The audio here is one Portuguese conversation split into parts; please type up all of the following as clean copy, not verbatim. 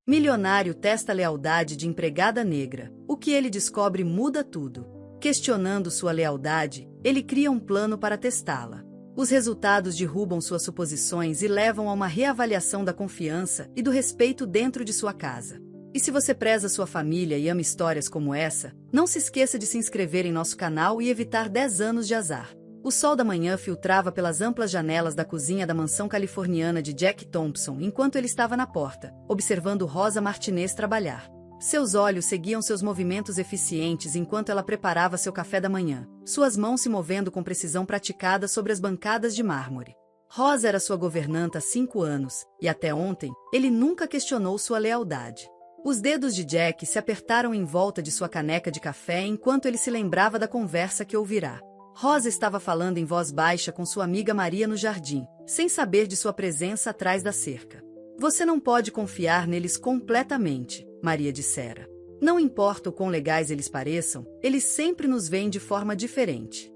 Milionário testa a lealdade de empregada negra. O que ele descobre muda tudo. Questionando sua lealdade, ele cria um plano para testá-la. Os resultados derrubam suas suposições e levam a uma reavaliação da confiança e do respeito dentro de sua casa. E se você preza sua família e ama histórias como essa, não se esqueça de se inscrever em nosso canal e evitar 10 anos de azar. O sol da manhã filtrava pelas amplas janelas da cozinha da mansão californiana de Jack Thompson enquanto ele estava na porta, observando Rosa Martinez trabalhar. Seus olhos seguiam seus movimentos eficientes enquanto ela preparava seu café da manhã, suas mãos se movendo com precisão praticada sobre as bancadas de mármore. Rosa era sua governanta há 5 anos, e até ontem, ele nunca questionou sua lealdade. Os dedos de Jack se apertaram em volta de sua caneca de café enquanto ele se lembrava da conversa que ouvirá. Rosa estava falando em voz baixa com sua amiga Maria no jardim, sem saber de sua presença atrás da cerca. Você não pode confiar neles completamente, Maria dissera. Não importa o quão legais eles pareçam, eles sempre nos veem de forma diferente.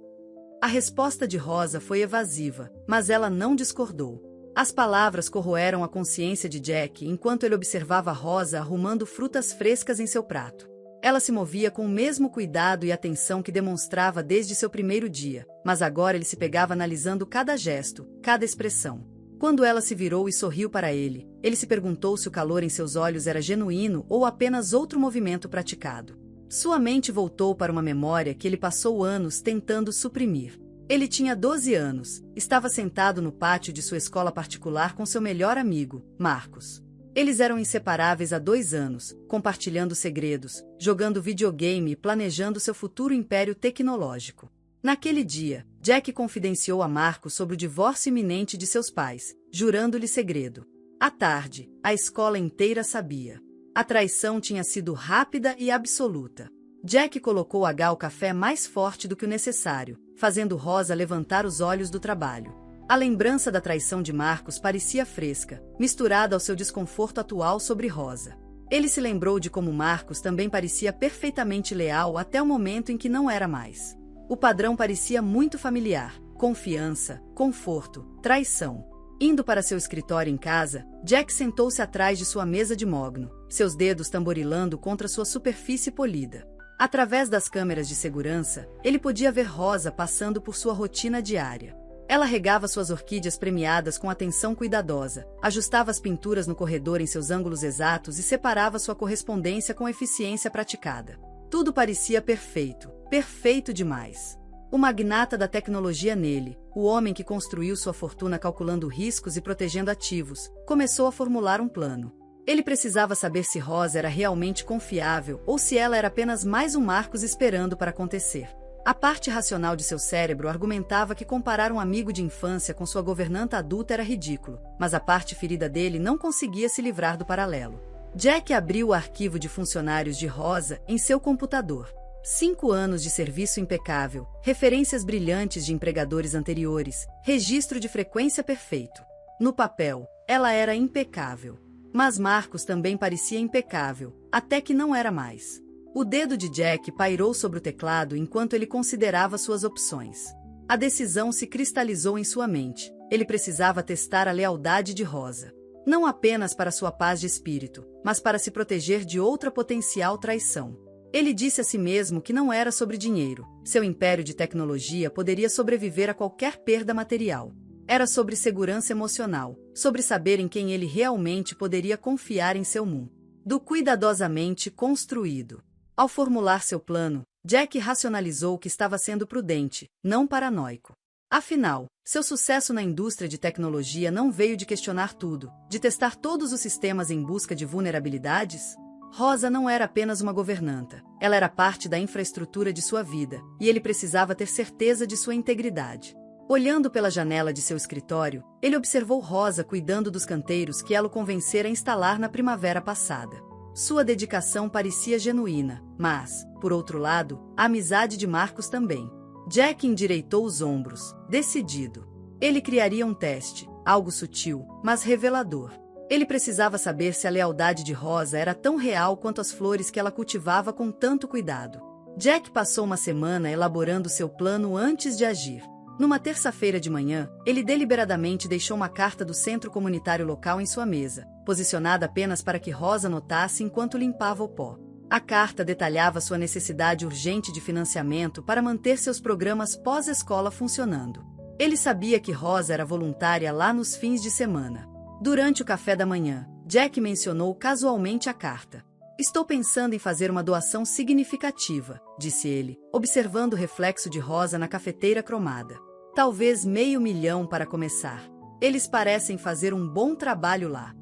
A resposta de Rosa foi evasiva, mas ela não discordou. As palavras corroeram a consciência de Jack enquanto ele observava Rosa arrumando frutas frescas em seu prato. Ela se movia com o mesmo cuidado e atenção que demonstrava desde seu primeiro dia, mas agora ele se pegava analisando cada gesto, cada expressão. Quando ela se virou e sorriu para ele, ele se perguntou se o calor em seus olhos era genuíno ou apenas outro movimento praticado. Sua mente voltou para uma memória que ele passou anos tentando suprimir. Ele tinha 12 anos, estava sentado no pátio de sua escola particular com seu melhor amigo, Marcos. Eles eram inseparáveis há 2 anos, compartilhando segredos, jogando videogame e planejando seu futuro império tecnológico. Naquele dia, Jack confidenciou a Marcos sobre o divórcio iminente de seus pais, jurando-lhe segredo. À tarde, a escola inteira sabia. A traição tinha sido rápida e absoluta. Jack colocou o café mais forte do que o necessário, fazendo Rosa levantar os olhos do trabalho. A lembrança da traição de Marcos parecia fresca, misturada ao seu desconforto atual sobre Rosa. Ele se lembrou de como Marcos também parecia perfeitamente leal até o momento em que não era mais. O padrão parecia muito familiar: confiança, conforto, traição. Indo para seu escritório em casa, Jack sentou-se atrás de sua mesa de mogno, seus dedos tamborilando contra sua superfície polida. Através das câmeras de segurança, ele podia ver Rosa passando por sua rotina diária. Ela regava suas orquídeas premiadas com atenção cuidadosa, ajustava as pinturas no corredor em seus ângulos exatos e separava sua correspondência com eficiência praticada. Tudo parecia perfeito, perfeito demais. O magnata da tecnologia nele, o homem que construiu sua fortuna calculando riscos e protegendo ativos, começou a formular um plano. Ele precisava saber se Rosa era realmente confiável ou se ela era apenas mais um Marcos esperando para acontecer. A parte racional de seu cérebro argumentava que comparar um amigo de infância com sua governanta adulta era ridículo, mas a parte ferida dele não conseguia se livrar do paralelo. Jack abriu o arquivo de funcionários de Rosa em seu computador. 5 anos de serviço impecável, referências brilhantes de empregadores anteriores, registro de frequência perfeito. No papel, ela era impecável. Mas Marcos também parecia impecável, até que não era mais. O dedo de Jack pairou sobre o teclado enquanto ele considerava suas opções. A decisão se cristalizou em sua mente. Ele precisava testar a lealdade de Rosa. Não apenas para sua paz de espírito, mas para se proteger de outra potencial traição. Ele disse a si mesmo que não era sobre dinheiro. Seu império de tecnologia poderia sobreviver a qualquer perda material. Era sobre segurança emocional, sobre saber em quem ele realmente poderia confiar em seu mundo. Do cuidadosamente construído. Ao formular seu plano, Jack racionalizou que estava sendo prudente, não paranoico. Afinal, seu sucesso na indústria de tecnologia não veio de questionar tudo, de testar todos os sistemas em busca de vulnerabilidades? Rosa não era apenas uma governanta, ela era parte da infraestrutura de sua vida, e ele precisava ter certeza de sua integridade. Olhando pela janela de seu escritório, ele observou Rosa cuidando dos canteiros que ela o convencera a instalar na primavera passada. Sua dedicação parecia genuína, mas, por outro lado, a amizade de Marcos também. Jack endireitou os ombros, decidido. Ele criaria um teste, algo sutil, mas revelador. Ele precisava saber se a lealdade de Rosa era tão real quanto as flores que ela cultivava com tanto cuidado. Jack passou uma semana elaborando seu plano antes de agir. Numa terça-feira de manhã, ele deliberadamente deixou uma carta do centro comunitário local em sua mesa, posicionada apenas para que Rosa notasse enquanto limpava o pó. A carta detalhava sua necessidade urgente de financiamento para manter seus programas pós-escola funcionando. Ele sabia que Rosa era voluntária lá nos fins de semana. Durante o café da manhã, Jack mencionou casualmente a carta. Estou pensando em fazer uma doação significativa, disse ele, observando o reflexo de Rosa na cafeteira cromada. Talvez $500.000 para começar. Eles parecem fazer um bom trabalho lá.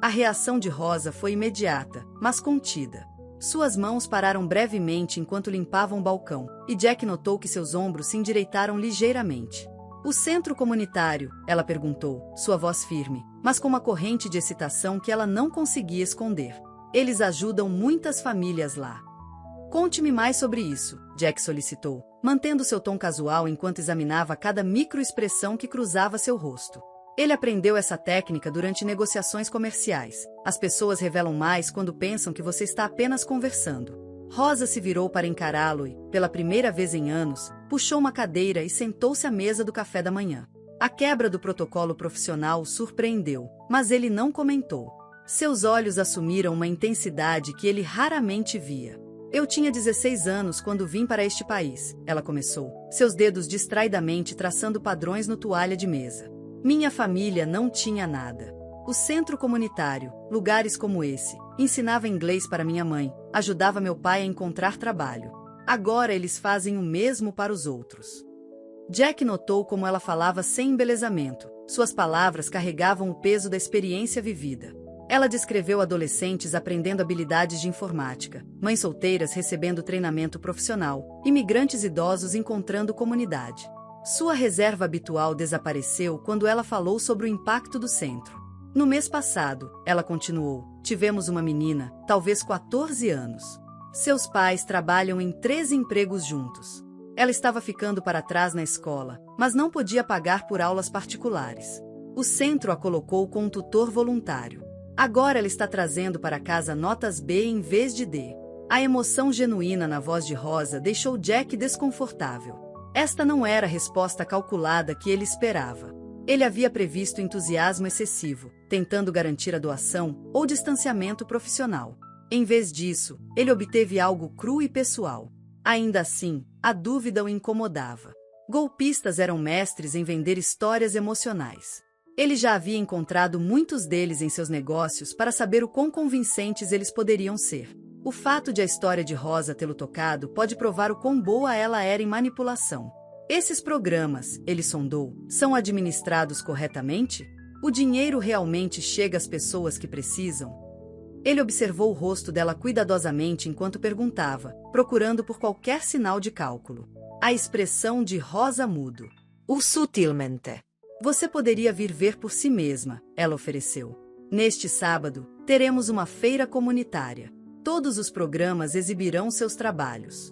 A reação de Rosa foi imediata, mas contida. Suas mãos pararam brevemente enquanto limpavam o balcão, e Jack notou que seus ombros se endireitaram ligeiramente. O centro comunitário? Ela perguntou, sua voz firme, mas com uma corrente de excitação que ela não conseguia esconder. Eles ajudam muitas famílias lá. Conte-me mais sobre isso, Jack solicitou, mantendo seu tom casual enquanto examinava cada microexpressão que cruzava seu rosto. Ele aprendeu essa técnica durante negociações comerciais. As pessoas revelam mais quando pensam que você está apenas conversando. Rosa se virou para encará-lo e, pela primeira vez em anos, puxou uma cadeira e sentou-se à mesa do café da manhã. A quebra do protocolo profissional o surpreendeu, mas ele não comentou. Seus olhos assumiram uma intensidade que ele raramente via. Eu tinha 16 anos quando vim para este país, ela começou, seus dedos distraidamente traçando padrões no toalha de mesa. Minha família não tinha nada. O centro comunitário, lugares como esse, ensinava inglês para minha mãe, ajudava meu pai a encontrar trabalho. Agora eles fazem o mesmo para os outros. Jack notou como ela falava sem embelezamento, suas palavras carregavam o peso da experiência vivida. Ela descreveu adolescentes aprendendo habilidades de informática, mães solteiras recebendo treinamento profissional, imigrantes idosos encontrando comunidade. Sua reserva habitual desapareceu quando ela falou sobre o impacto do centro. No mês passado, ela continuou, tivemos uma menina, talvez 14 anos. Seus pais trabalham em 3 empregos juntos. Ela estava ficando para trás na escola, mas não podia pagar por aulas particulares. O centro a colocou com um tutor voluntário. Agora ela está trazendo para casa notas B em vez de D. A emoção genuína na voz de Rosa deixou Jack desconfortável. Esta não era a resposta calculada que ele esperava. Ele havia previsto entusiasmo excessivo, tentando garantir a doação ou distanciamento profissional. Em vez disso, ele obteve algo cru e pessoal. Ainda assim, a dúvida o incomodava. Golpistas eram mestres em vender histórias emocionais. Ele já havia encontrado muitos deles em seus negócios para saber o quão convincentes eles poderiam ser. O fato de a história de Rosa tê-lo tocado pode provar o quão boa ela era em manipulação. Esses programas, ele sondou, são administrados corretamente? O dinheiro realmente chega às pessoas que precisam? Ele observou o rosto dela cuidadosamente enquanto perguntava, procurando por qualquer sinal de cálculo. A expressão de Rosa mudo. Sutilmente. Você poderia vir ver por si mesma, ela ofereceu. Neste sábado, teremos uma feira comunitária. Todos os programas exibirão seus trabalhos.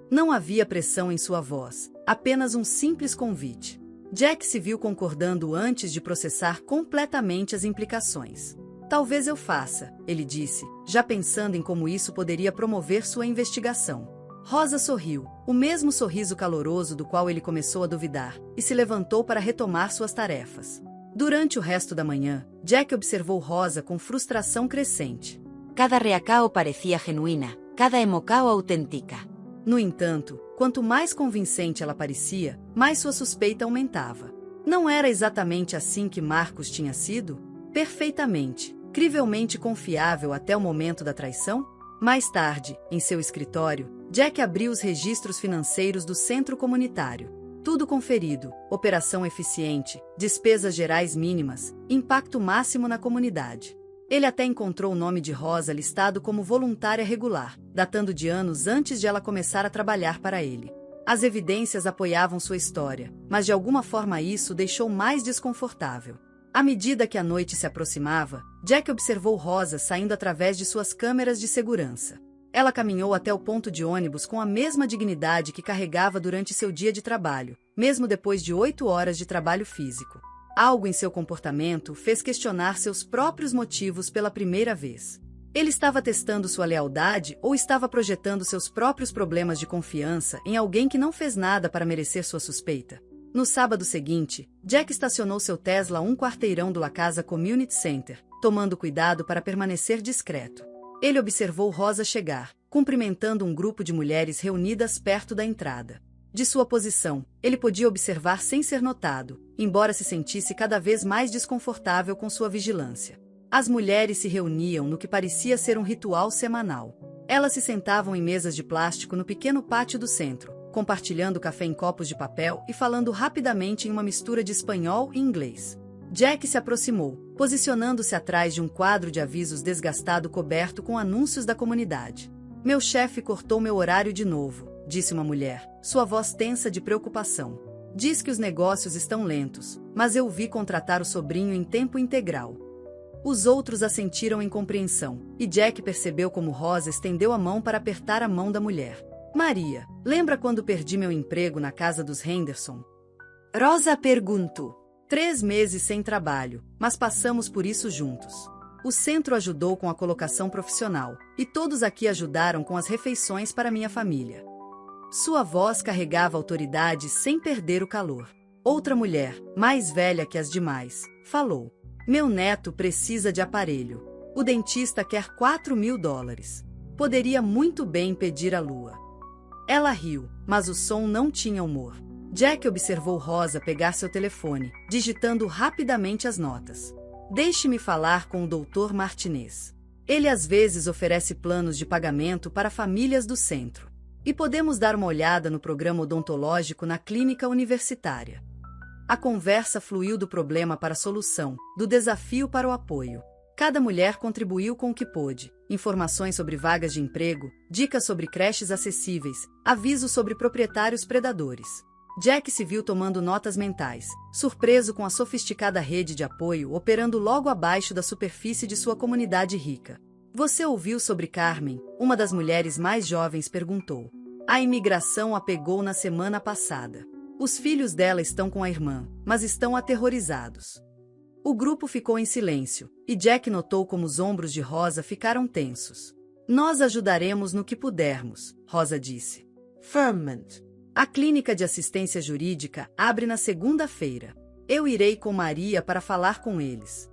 Não havia pressão em sua voz, apenas um simples convite. Jack se viu concordando antes de processar completamente as implicações. Talvez eu faça, ele disse, já pensando em como isso poderia promover sua investigação. Rosa sorriu, o mesmo sorriso caloroso do qual ele começou a duvidar, e se levantou para retomar suas tarefas. Durante o resto da manhã, Jack observou Rosa com frustração crescente. Cada reacao parecia genuína, cada emocao auténtica. No entanto, quanto mais convincente ela parecia, mais sua suspeita aumentava. Não era exatamente assim que Marcos tinha sido? Perfeitamente, crivelmente confiável até o momento da traição? Mais tarde, em seu escritório, Jack abriu os registros financeiros do centro comunitário. Tudo conferido, operação eficiente, despesas gerais mínimas, impacto máximo na comunidade. Ele até encontrou o nome de Rosa listado como voluntária regular, datando de anos antes de ela começar a trabalhar para ele. As evidências apoiavam sua história, mas de alguma forma isso o deixou mais desconfortável. À medida que a noite se aproximava, Jack observou Rosa saindo através de suas câmeras de segurança. Ela caminhou até o ponto de ônibus com a mesma dignidade que carregava durante seu dia de trabalho, mesmo depois de 8 horas de trabalho físico. Algo em seu comportamento fez questionar seus próprios motivos pela primeira vez. Ele estava testando sua lealdade ou estava projetando seus próprios problemas de confiança em alguém que não fez nada para merecer sua suspeita? No sábado seguinte, Jack estacionou seu Tesla a um quarteirão do La Casa Community Center, tomando cuidado para permanecer discreto. Ele observou Rosa chegar, cumprimentando um grupo de mulheres reunidas perto da entrada. De sua posição, ele podia observar sem ser notado, embora se sentisse cada vez mais desconfortável com sua vigilância. As mulheres se reuniam no que parecia ser um ritual semanal. Elas se sentavam em mesas de plástico no pequeno pátio do centro, compartilhando café em copos de papel e falando rapidamente em uma mistura de espanhol e inglês. Jack se aproximou, posicionando-se atrás de um quadro de avisos desgastado coberto com anúncios da comunidade. Meu chefe cortou meu horário de novo, disse uma mulher, sua voz tensa de preocupação. Diz que os negócios estão lentos, mas eu vi contratar o sobrinho em tempo integral. Os outros assentiram em compreensão, e Jack percebeu como Rosa estendeu a mão para apertar a mão da mulher. Maria, lembra quando perdi meu emprego na casa dos Henderson? Rosa perguntou. 3 meses sem trabalho, mas passamos por isso juntos. O centro ajudou com a colocação profissional, e todos aqui ajudaram com as refeições para minha família. Sua voz carregava autoridade sem perder o calor. Outra mulher, mais velha que as demais, falou. Meu neto precisa de aparelho. O dentista quer $4.000. Poderia muito bem pedir a lua. Ela riu, mas o som não tinha humor. Jack observou Rosa pegar seu telefone, digitando rapidamente as notas. Deixe-me falar com o Dr. Martinez. Ele às vezes oferece planos de pagamento para famílias do centro. E podemos dar uma olhada no programa odontológico na clínica universitária. A conversa fluiu do problema para a solução, do desafio para o apoio. Cada mulher contribuiu com o que pôde. Informações sobre vagas de emprego, dicas sobre creches acessíveis, avisos sobre proprietários predadores. Jack se viu tomando notas mentais, surpreso com a sofisticada rede de apoio operando logo abaixo da superfície de sua comunidade rica. Você ouviu sobre Carmen? Uma das mulheres mais jovens perguntou. A imigração a pegou na semana passada. Os filhos dela estão com a irmã, mas estão aterrorizados. O grupo ficou em silêncio, e Jack notou como os ombros de Rosa ficaram tensos. Nós ajudaremos no que pudermos, Rosa disse. Firmament. A clínica de assistência jurídica abre na segunda-feira. Eu irei com Maria para falar com eles.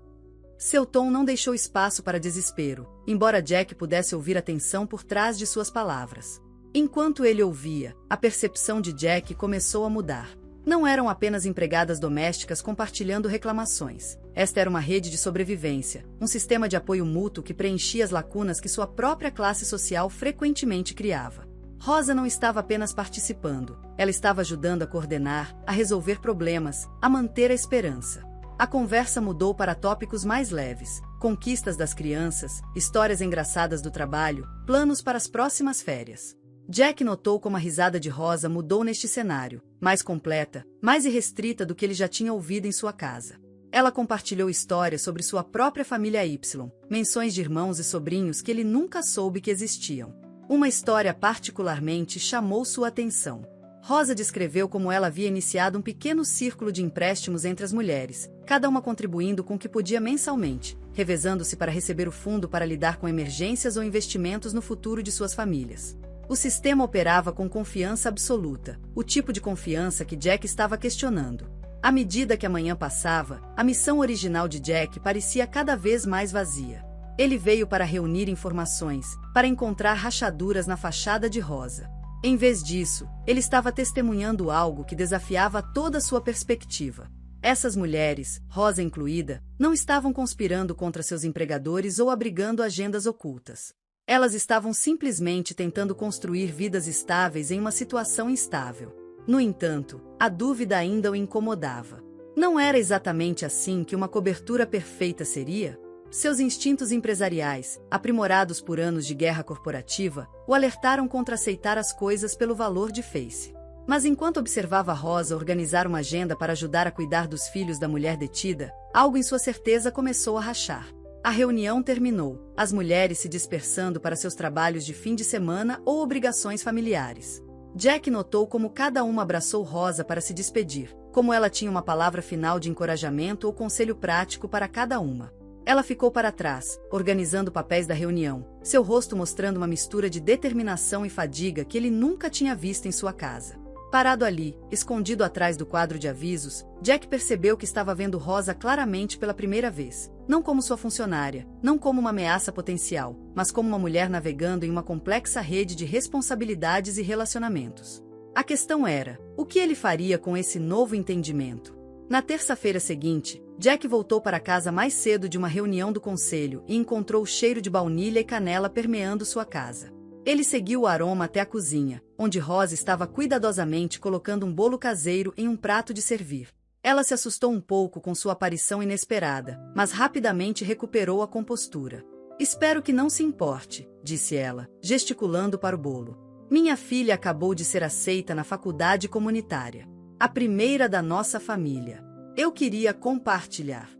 Seu tom não deixou espaço para desespero, embora Jack pudesse ouvir a tensão por trás de suas palavras. Enquanto ele ouvia, a percepção de Jack começou a mudar. Não eram apenas empregadas domésticas compartilhando reclamações. Esta era uma rede de sobrevivência, um sistema de apoio mútuo que preenchia as lacunas que sua própria classe social frequentemente criava. Rosa não estava apenas participando, ela estava ajudando a coordenar, a resolver problemas, a manter a esperança. A conversa mudou para tópicos mais leves, conquistas das crianças, histórias engraçadas do trabalho, planos para as próximas férias. Jack notou como a risada de Rosa mudou neste cenário, mais completa, mais irrestrita do que ele já tinha ouvido em sua casa. Ela compartilhou histórias sobre sua própria família Y, menções de irmãos e sobrinhos que ele nunca soube que existiam. Uma história particularmente chamou sua atenção. Rosa descreveu como ela havia iniciado um pequeno círculo de empréstimos entre as mulheres, cada uma contribuindo com o que podia mensalmente, revezando-se para receber o fundo para lidar com emergências ou investimentos no futuro de suas famílias. O sistema operava com confiança absoluta, o tipo de confiança que Jack estava questionando. À medida que a manhã passava, a missão original de Jack parecia cada vez mais vazia. Ele veio para reunir informações, para encontrar rachaduras na fachada de Rosa. Em vez disso, ele estava testemunhando algo que desafiava toda a sua perspectiva. Essas mulheres, Rosa incluída, não estavam conspirando contra seus empregadores ou abrigando agendas ocultas. Elas estavam simplesmente tentando construir vidas estáveis em uma situação instável. No entanto, a dúvida ainda o incomodava. Não era exatamente assim que uma cobertura perfeita seria? Seus instintos empresariais, aprimorados por anos de guerra corporativa, o alertaram contra aceitar as coisas pelo valor de face. Mas enquanto observava Rosa organizar uma agenda para ajudar a cuidar dos filhos da mulher detida, algo em sua certeza começou a rachar. A reunião terminou, as mulheres se dispersando para seus trabalhos de fim de semana ou obrigações familiares. Jack notou como cada uma abraçou Rosa para se despedir, como ela tinha uma palavra final de encorajamento ou conselho prático para cada uma. Ela ficou para trás, organizando papéis da reunião, seu rosto mostrando uma mistura de determinação e fadiga que ele nunca tinha visto em sua casa. Parado ali, escondido atrás do quadro de avisos, Jack percebeu que estava vendo Rosa claramente pela primeira vez. Não como sua funcionária, não como uma ameaça potencial, mas como uma mulher navegando em uma complexa rede de responsabilidades e relacionamentos. A questão era, o que ele faria com esse novo entendimento? Na terça-feira seguinte, Jack voltou para casa mais cedo de uma reunião do conselho e encontrou o cheiro de baunilha e canela permeando sua casa. Ele seguiu o aroma até a cozinha, onde Rosa estava cuidadosamente colocando um bolo caseiro em um prato de servir. Ela se assustou um pouco com sua aparição inesperada, mas rapidamente recuperou a compostura. "Espero que não se importe", disse ela, gesticulando para o bolo. "Minha filha acabou de ser aceita na faculdade comunitária. A primeira da nossa família. Eu queria compartilhar."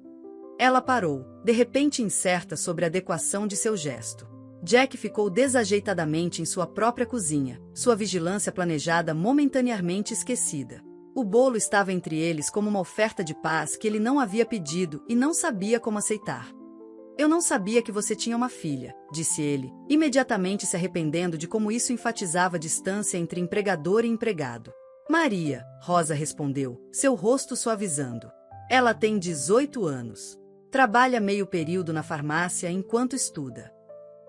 Ela parou, de repente incerta sobre a adequação de seu gesto. Jack ficou desajeitadamente em sua própria cozinha, sua vigilância planejada momentaneamente esquecida. O bolo estava entre eles como uma oferta de paz que ele não havia pedido e não sabia como aceitar. "Eu não sabia que você tinha uma filha", disse ele, imediatamente se arrependendo de como isso enfatizava a distância entre empregador e empregado. "Maria", Rosa respondeu, seu rosto suavizando. "Ela tem 18 anos. Trabalha meio período na farmácia enquanto estuda."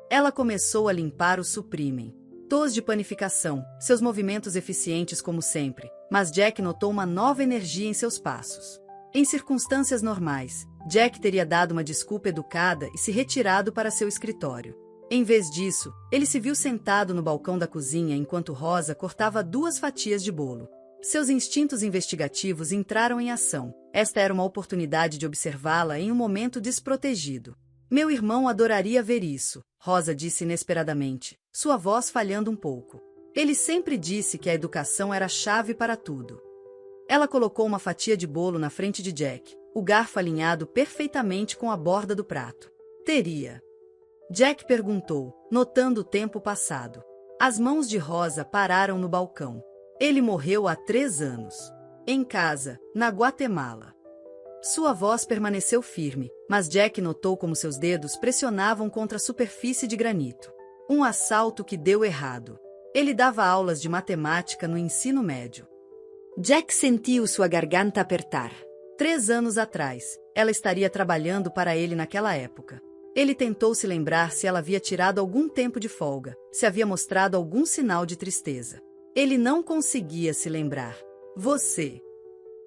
Ela começou a limpar o suprimem. Tos de panificação, seus movimentos eficientes como sempre, mas Jack notou uma nova energia em seus passos. Em circunstâncias normais, Jack teria dado uma desculpa educada e se retirado para seu escritório. Em vez disso, ele se viu sentado no balcão da cozinha enquanto Rosa cortava 2 fatias de bolo. Seus instintos investigativos entraram em ação. Esta era uma oportunidade de observá-la em um momento desprotegido. "Meu irmão adoraria ver isso", Rosa disse inesperadamente, sua voz falhando um pouco. "Ele sempre disse que a educação era a chave para tudo." Ela colocou uma fatia de bolo na frente de Jack, o garfo alinhado perfeitamente com a borda do prato. "Teria?" Jack perguntou, notando o tempo passado. As mãos de Rosa pararam no balcão. "Ele morreu há 3 anos. Em casa, na Guatemala." Sua voz permaneceu firme, mas Jack notou como seus dedos pressionavam contra a superfície de granito. Um assalto que deu errado. Ele dava aulas de matemática no ensino médio. Jack sentiu sua garganta apertar. 3 anos atrás, ela estaria trabalhando para ele naquela época. Ele tentou se lembrar se ela havia tirado algum tempo de folga, se havia mostrado algum sinal de tristeza. Ele não conseguia se lembrar. "Você..."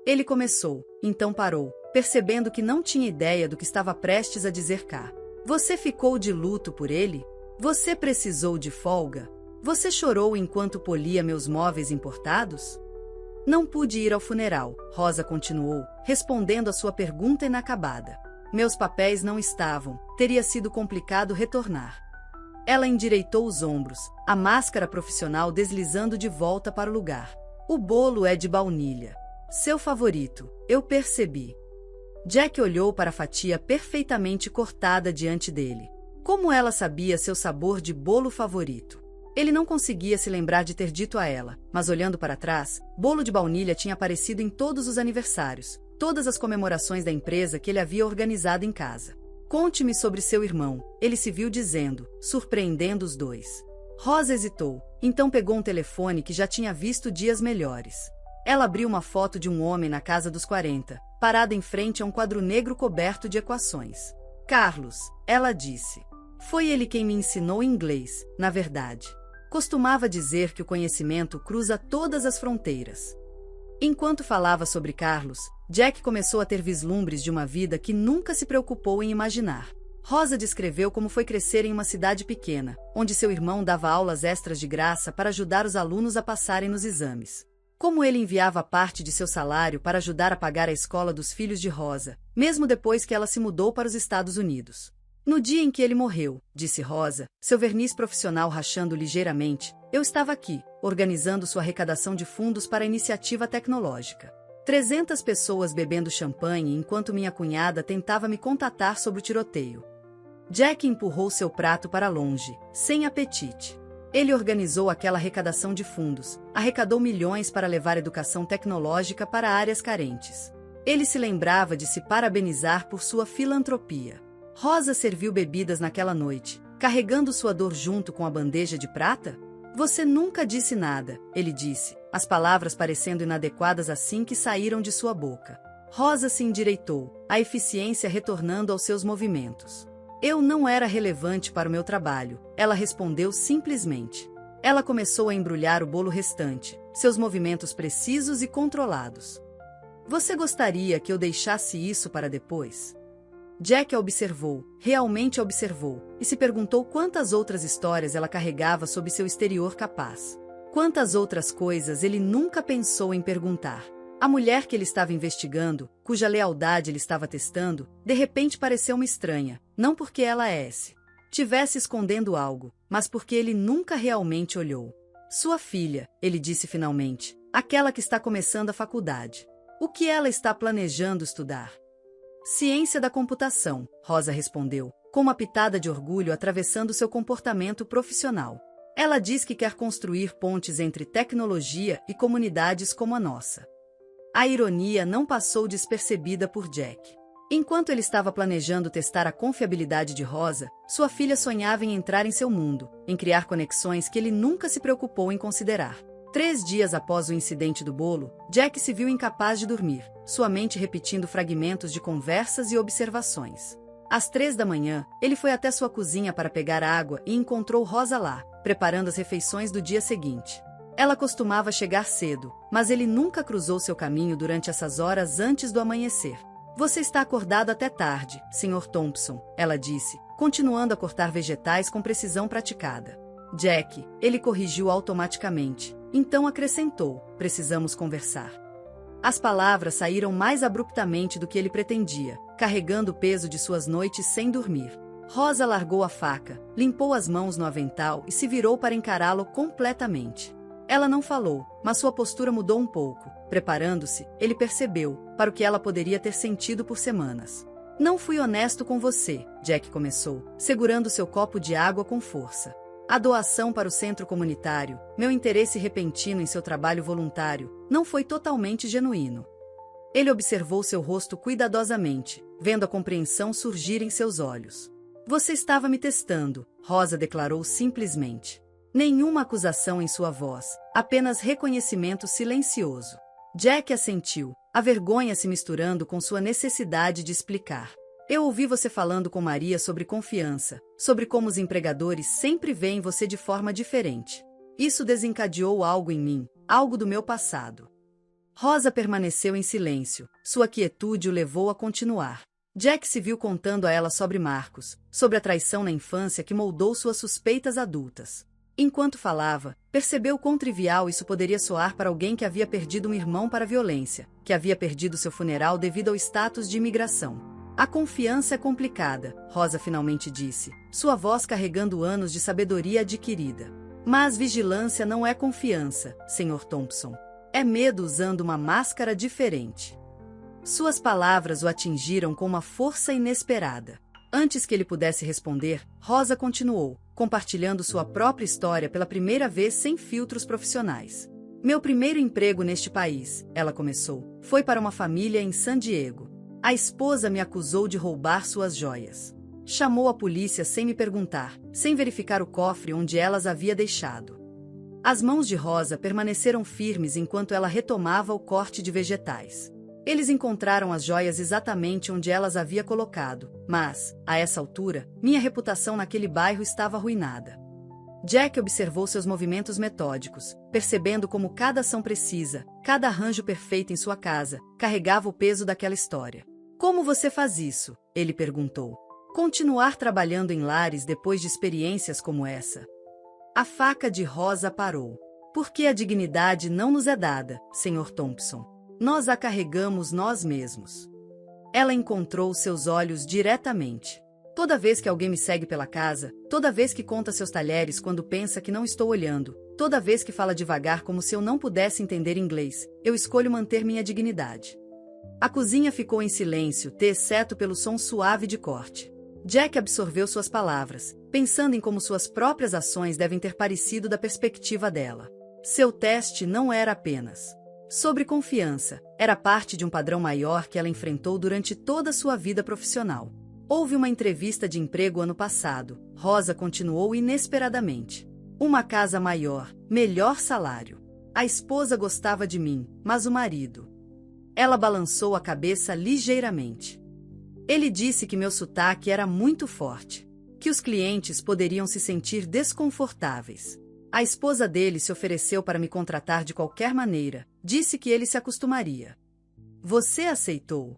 Ele começou, então parou, percebendo que não tinha ideia do que estava prestes a dizer cá. "Você ficou de luto por ele? Você precisou de folga? Você chorou enquanto polia meus móveis importados?" "Não pude ir ao funeral", Rosa continuou, respondendo a sua pergunta inacabada. "Meus papéis não estavam, teria sido complicado retornar." Ela endireitou os ombros, a máscara profissional deslizando de volta para o lugar. "O bolo é de baunilha. Seu favorito, eu percebi." Jack olhou para a fatia perfeitamente cortada diante dele. Como ela sabia seu sabor de bolo favorito? Ele não conseguia se lembrar de ter dito a ela, mas olhando para trás, bolo de baunilha tinha aparecido em todos os aniversários, todas as comemorações da empresa que ele havia organizado em casa. "Conte-me sobre seu irmão", ele se viu dizendo, surpreendendo os dois. Rosa hesitou, então pegou um telefone que já tinha visto dias melhores. Ela abriu uma foto de um homem na casa dos 40, parado em frente a um quadro negro coberto de equações. "Carlos", ela disse. "Foi ele quem me ensinou inglês, na verdade. Costumava dizer que o conhecimento cruza todas as fronteiras." Enquanto falava sobre Carlos, Jack começou a ter vislumbres de uma vida que nunca se preocupou em imaginar. Rosa descreveu como foi crescer em uma cidade pequena, onde seu irmão dava aulas extras de graça para ajudar os alunos a passarem nos exames. Como ele enviava parte de seu salário para ajudar a pagar a escola dos filhos de Rosa, mesmo depois que ela se mudou para os Estados Unidos. "No dia em que ele morreu", disse Rosa, seu verniz profissional rachando ligeiramente, "eu estava aqui, organizando sua arrecadação de fundos para a iniciativa tecnológica. 300 pessoas bebendo champanhe enquanto minha cunhada tentava me contatar sobre o tiroteio." Jack empurrou seu prato para longe, sem apetite. Ele organizou aquela arrecadação de fundos, arrecadou milhões para levar educação tecnológica para áreas carentes. Ele se lembrava de se parabenizar por sua filantropia. Rosa serviu bebidas naquela noite, carregando sua dor junto com a bandeja de prata? Você nunca disse nada, ele disse, as palavras parecendo inadequadas assim que saíram de sua boca. Rosa se endireitou, a eficiência retornando aos seus movimentos. Eu não era relevante para o meu trabalho, ela respondeu simplesmente. Ela começou a embrulhar o bolo restante, seus movimentos precisos e controlados. Você gostaria que eu deixasse isso para depois? Jack a observou, realmente a observou, e se perguntou quantas outras histórias ela carregava sob seu exterior capaz. Quantas outras coisas ele nunca pensou em perguntar. A mulher que ele estava investigando, cuja lealdade ele estava testando, de repente pareceu uma estranha, não porque ela tivesse escondendo algo, mas porque ele nunca realmente olhou. Sua filha, ele disse finalmente, aquela que está começando a faculdade. O que ela está planejando estudar? Ciência da computação, Rosa respondeu, com uma pitada de orgulho atravessando seu comportamento profissional. Ela diz que quer construir pontes entre tecnologia e comunidades como a nossa. A ironia não passou despercebida por Jack. Enquanto ele estava planejando testar a confiabilidade de Rosa, sua filha sonhava em entrar em seu mundo, em criar conexões que ele nunca se preocupou em considerar. 3 dias após o incidente do bolo, Jack se viu incapaz de dormir, sua mente repetindo fragmentos de conversas e observações. Às 3 da manhã, ele foi até sua cozinha para pegar água e encontrou Rosa lá, preparando as refeições do dia seguinte. Ela costumava chegar cedo, mas ele nunca cruzou seu caminho durante essas horas antes do amanhecer. Você está acordado até tarde, Sr. Thompson, ela disse, continuando a cortar vegetais com precisão praticada. Jack, ele corrigiu automaticamente, então acrescentou, precisamos conversar. As palavras saíram mais abruptamente do que ele pretendia, carregando o peso de suas noites sem dormir. Rosa largou a faca, limpou as mãos no avental e se virou para encará-lo completamente. Ela não falou, mas sua postura mudou um pouco. Preparando-se, ele percebeu, para o que ela poderia ter sentido por semanas. Não fui honesto com você, Jack começou, segurando seu copo de água com força. A doação para o centro comunitário, meu interesse repentino em seu trabalho voluntário, não foi totalmente genuíno. Ele observou seu rosto cuidadosamente, vendo a compreensão surgir em seus olhos. Você estava me testando, Rosa declarou simplesmente. Nenhuma acusação em sua voz, apenas reconhecimento silencioso. Jack assentiu, a vergonha se misturando com sua necessidade de explicar. Eu ouvi você falando com Maria sobre confiança, sobre como os empregadores sempre veem você de forma diferente. Isso desencadeou algo em mim, algo do meu passado. Rosa permaneceu em silêncio, sua quietude o levou a continuar. Jack se viu contando a ela sobre Marcos, sobre a traição na infância que moldou suas suspeitas adultas. Enquanto falava, percebeu quão trivial isso poderia soar para alguém que havia perdido um irmão para a violência, que havia perdido seu funeral devido ao status de imigração. A confiança é complicada, Rosa finalmente disse, sua voz carregando anos de sabedoria adquirida. Mas vigilância não é confiança, Sr. Thompson. É medo usando uma máscara diferente. Suas palavras o atingiram com uma força inesperada. Antes que ele pudesse responder, Rosa continuou, compartilhando sua própria história pela primeira vez sem filtros profissionais. Meu primeiro emprego neste país, ela começou, foi para uma família em San Diego. A esposa me acusou de roubar suas joias. Chamou a polícia sem me perguntar, sem verificar o cofre onde elas havia deixado. As mãos de Rosa permaneceram firmes enquanto ela retomava o corte de vegetais. Eles encontraram as joias exatamente onde elas havia colocado, mas, a essa altura, minha reputação naquele bairro estava arruinada. Jack observou seus movimentos metódicos, percebendo como cada ação precisa, cada arranjo perfeito em sua casa, carregava o peso daquela história. Como você faz isso? Ele perguntou. Continuar trabalhando em lares depois de experiências como essa. A faca de Rosa parou. Porque a dignidade não nos é dada, Sr. Thompson. Nós a carregamos nós mesmos. Ela encontrou seus olhos diretamente. Toda vez que alguém me segue pela casa, toda vez que conta seus talheres quando pensa que não estou olhando, toda vez que fala devagar como se eu não pudesse entender inglês, eu escolho manter minha dignidade. A cozinha ficou em silêncio, exceto pelo som suave de corte. Jack absorveu suas palavras, pensando em como suas próprias ações devem ter parecido da perspectiva dela. Seu teste não era apenas sobre confiança, era parte de um padrão maior que ela enfrentou durante toda a sua vida profissional. Houve uma entrevista de emprego ano passado, Rosa continuou inesperadamente. Uma casa maior, melhor salário. A esposa gostava de mim, mas o marido... Ela balançou a cabeça ligeiramente. Ele disse que meu sotaque era muito forte, que os clientes poderiam se sentir desconfortáveis. A esposa dele se ofereceu para me contratar de qualquer maneira, disse que ele se acostumaria. Você aceitou?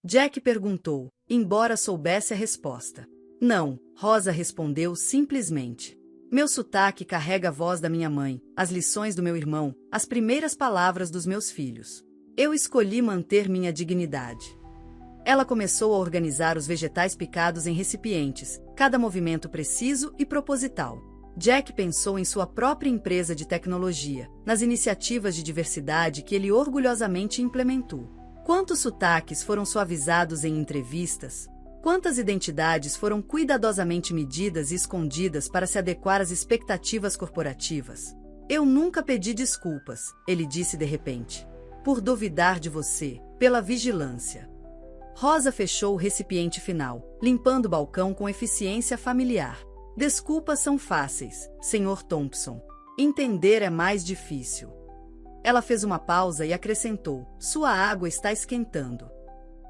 Jack perguntou, embora soubesse a resposta. Não, Rosa respondeu simplesmente. Meu sotaque carrega a voz da minha mãe, as lições do meu irmão, as primeiras palavras dos meus filhos. Eu escolhi manter minha dignidade. Ela começou a organizar os vegetais picados em recipientes, cada movimento preciso e proposital. Jack pensou em sua própria empresa de tecnologia, nas iniciativas de diversidade que ele orgulhosamente implementou. Quantos sotaques foram suavizados em entrevistas? Quantas identidades foram cuidadosamente medidas e escondidas para se adequar às expectativas corporativas? Eu nunca pedi desculpas, ele disse de repente. Por duvidar de você, pela vigilância. Rosa fechou o recipiente final, limpando o balcão com eficiência familiar. Desculpas são fáceis, Sr. Thompson. Entender é mais difícil. Ela fez uma pausa e acrescentou, sua água está esquentando.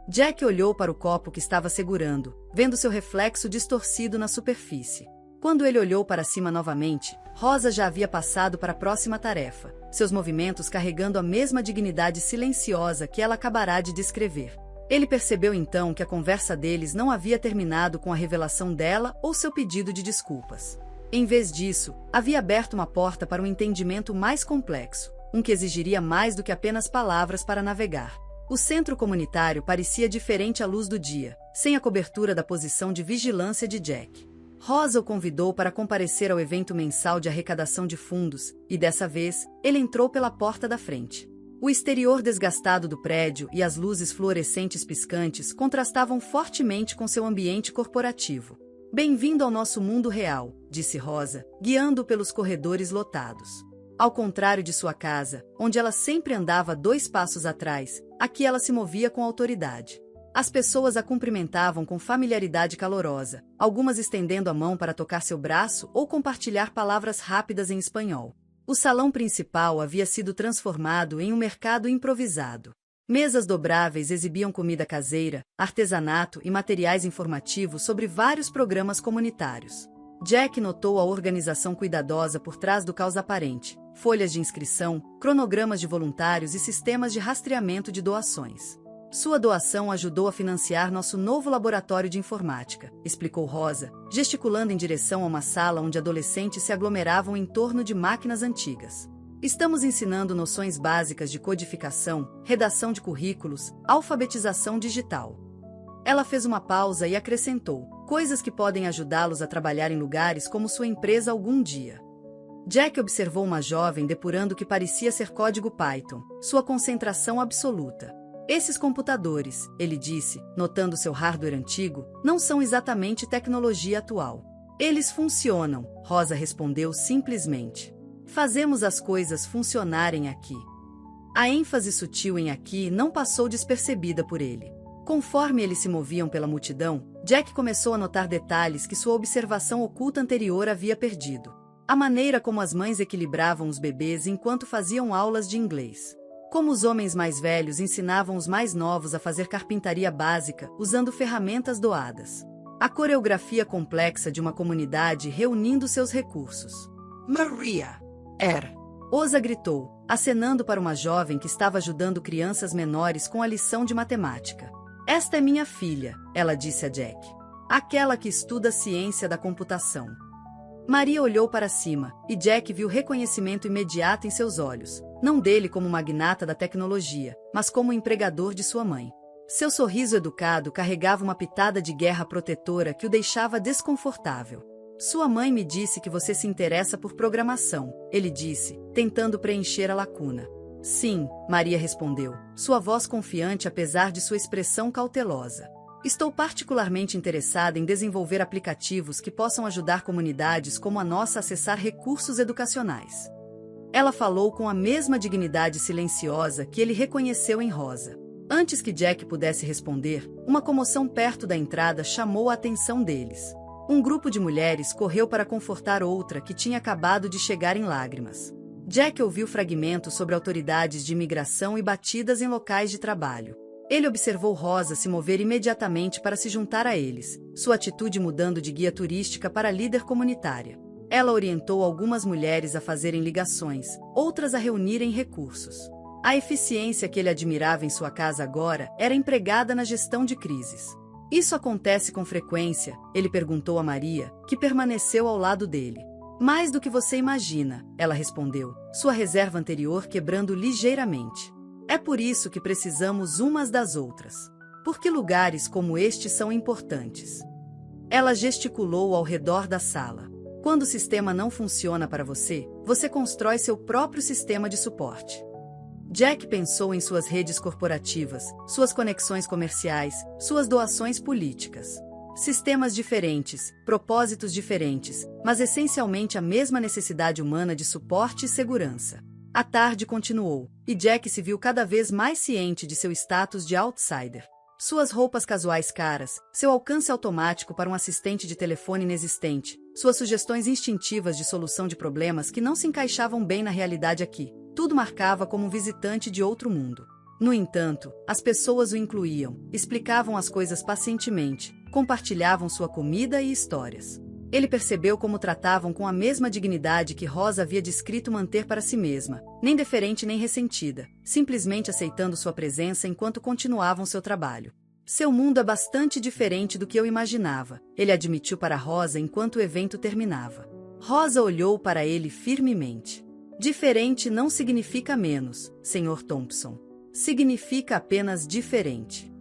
Jack olhou para o copo que estava segurando, vendo seu reflexo distorcido na superfície. Quando ele olhou para cima novamente, Rosa já havia passado para a próxima tarefa, seus movimentos carregando a mesma dignidade silenciosa que ela acabará de descrever. Ele percebeu então que a conversa deles não havia terminado com a revelação dela ou seu pedido de desculpas. Em vez disso, havia aberto uma porta para um entendimento mais complexo, um que exigiria mais do que apenas palavras para navegar. O centro comunitário parecia diferente à luz do dia, sem a cobertura da posição de vigilância de Jack. Rosa o convidou para comparecer ao evento mensal de arrecadação de fundos, e dessa vez, ele entrou pela porta da frente. O exterior desgastado do prédio e as luzes fluorescentes piscantes contrastavam fortemente com seu ambiente corporativo. Bem-vindo ao nosso mundo real, disse Rosa, guiando-o pelos corredores lotados. Ao contrário de sua casa, onde ela sempre andava 2 passos atrás, aqui ela se movia com autoridade. As pessoas a cumprimentavam com familiaridade calorosa, algumas estendendo a mão para tocar seu braço ou compartilhar palavras rápidas em espanhol. O salão principal havia sido transformado em um mercado improvisado. Mesas dobráveis exibiam comida caseira, artesanato e materiais informativos sobre vários programas comunitários. Jack notou a organização cuidadosa por trás do caos aparente, folhas de inscrição, cronogramas de voluntários e sistemas de rastreamento de doações. Sua doação ajudou a financiar nosso novo laboratório de informática, explicou Rosa, gesticulando em direção a uma sala onde adolescentes se aglomeravam em torno de máquinas antigas. Estamos ensinando noções básicas de codificação, redação de currículos, alfabetização digital. Ela fez uma pausa e acrescentou, coisas que podem ajudá-los a trabalhar em lugares como sua empresa algum dia. Jack observou uma jovem depurando o que parecia ser código Python, sua concentração absoluta. Esses computadores, ele disse, notando seu hardware antigo, não são exatamente tecnologia atual. Eles funcionam, Rosa respondeu simplesmente. Fazemos as coisas funcionarem aqui. A ênfase sutil em aqui não passou despercebida por ele. Conforme eles se moviam pela multidão, Jack começou a notar detalhes que sua observação oculta anterior havia perdido. A maneira como as mães equilibravam os bebês enquanto faziam aulas de inglês. Como os homens mais velhos ensinavam os mais novos a fazer carpintaria básica, usando ferramentas doadas. A coreografia complexa de uma comunidade reunindo seus recursos. Maria! Osa gritou, acenando para uma jovem que estava ajudando crianças menores com a lição de matemática. Esta é minha filha, ela disse a Jack. Aquela que estuda a ciência da computação. Maria olhou para cima, e Jack viu reconhecimento imediato em seus olhos, não dele como magnata da tecnologia, mas como empregador de sua mãe. Seu sorriso educado carregava uma pitada de guerra protetora que o deixava desconfortável. Sua mãe me disse que você se interessa por programação, ele disse, tentando preencher a lacuna. Sim, Maria respondeu, sua voz confiante apesar de sua expressão cautelosa. Estou particularmente interessada em desenvolver aplicativos que possam ajudar comunidades como a nossa a acessar recursos educacionais. Ela falou com a mesma dignidade silenciosa que ele reconheceu em Rosa. Antes que Jack pudesse responder, uma comoção perto da entrada chamou a atenção deles. Um grupo de mulheres correu para confortar outra que tinha acabado de chegar em lágrimas. Jack ouviu fragmentos sobre autoridades de imigração e batidas em locais de trabalho. Ele observou Rosa se mover imediatamente para se juntar a eles, sua atitude mudando de guia turística para líder comunitária. Ela orientou algumas mulheres a fazerem ligações, outras a reunirem recursos. A eficiência que ele admirava em sua casa agora era empregada na gestão de crises. Isso acontece com frequência, ele perguntou a Maria, que permaneceu ao lado dele. Mais do que você imagina, ela respondeu, sua reserva anterior quebrando ligeiramente. É por isso que precisamos umas das outras. Porque lugares como este são importantes. Ela gesticulou ao redor da sala. Quando o sistema não funciona para você, você constrói seu próprio sistema de suporte. Jack pensou em suas redes corporativas, suas conexões comerciais, suas doações políticas. Sistemas diferentes, propósitos diferentes, mas essencialmente a mesma necessidade humana de suporte e segurança. A tarde continuou, e Jack se viu cada vez mais ciente de seu status de outsider. Suas roupas casuais caras, seu alcance automático para um assistente de telefone inexistente, suas sugestões instintivas de solução de problemas que não se encaixavam bem na realidade aqui. Tudo marcava como um visitante de outro mundo. No entanto, as pessoas o incluíam, explicavam as coisas pacientemente, compartilhavam sua comida e histórias. Ele percebeu como tratavam com a mesma dignidade que Rosa havia descrito manter para si mesma, nem deferente nem ressentida, simplesmente aceitando sua presença enquanto continuavam seu trabalho. Seu mundo é bastante diferente do que eu imaginava, ele admitiu para Rosa enquanto o evento terminava. Rosa olhou para ele firmemente. Diferente não significa menos, Sr. Thompson. Significa apenas diferente.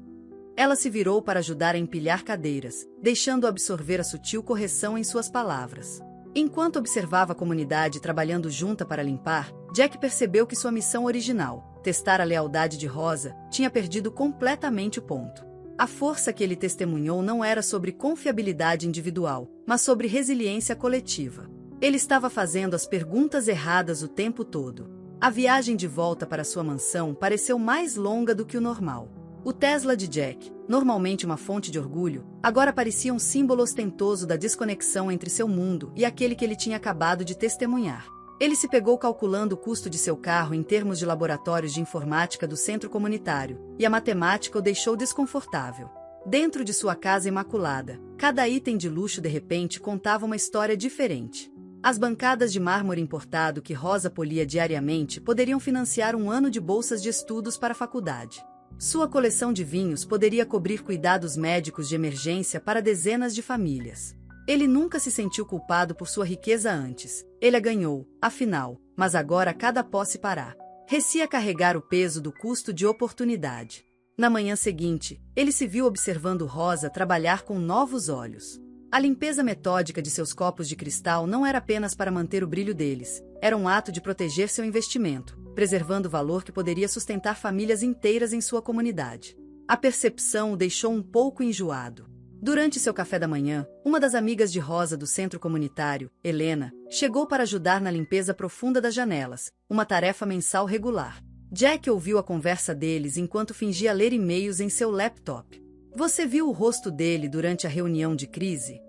Ela se virou para ajudar a empilhar cadeiras, deixando-o absorver a sutil correção em suas palavras. Enquanto observava a comunidade trabalhando junta para limpar, Jack percebeu que sua missão original, testar a lealdade de Rosa, tinha perdido completamente o ponto. A força que ele testemunhou não era sobre confiabilidade individual, mas sobre resiliência coletiva. Ele estava fazendo as perguntas erradas o tempo todo. A viagem de volta para sua mansão pareceu mais longa do que o normal. O Tesla de Jack, normalmente uma fonte de orgulho, agora parecia um símbolo ostentoso da desconexão entre seu mundo e aquele que ele tinha acabado de testemunhar. Ele se pegou calculando o custo de seu carro em termos de laboratórios de informática do centro comunitário, e a matemática o deixou desconfortável. Dentro de sua casa imaculada, cada item de luxo de repente contava uma história diferente. As bancadas de mármore importado que Rosa polia diariamente poderiam financiar um ano de bolsas de estudos para a faculdade. Sua coleção de vinhos poderia cobrir cuidados médicos de emergência para dezenas de famílias. Ele nunca se sentiu culpado por sua riqueza antes. Ele a ganhou, afinal, mas agora cada posse parar. Recia carregar o peso do custo de oportunidade. Na manhã seguinte, ele se viu observando Rosa trabalhar com novos olhos. A limpeza metódica de seus copos de cristal não era apenas para manter o brilho deles, era um ato de proteger seu investimento, preservando o valor que poderia sustentar famílias inteiras em sua comunidade. A percepção o deixou um pouco enjoado. Durante seu café da manhã, uma das amigas de Rosa do centro comunitário, Helena, chegou para ajudar na limpeza profunda das janelas, uma tarefa mensal regular. Jack ouviu a conversa deles enquanto fingia ler e-mails em seu laptop. Você viu o rosto dele durante a reunião de crise?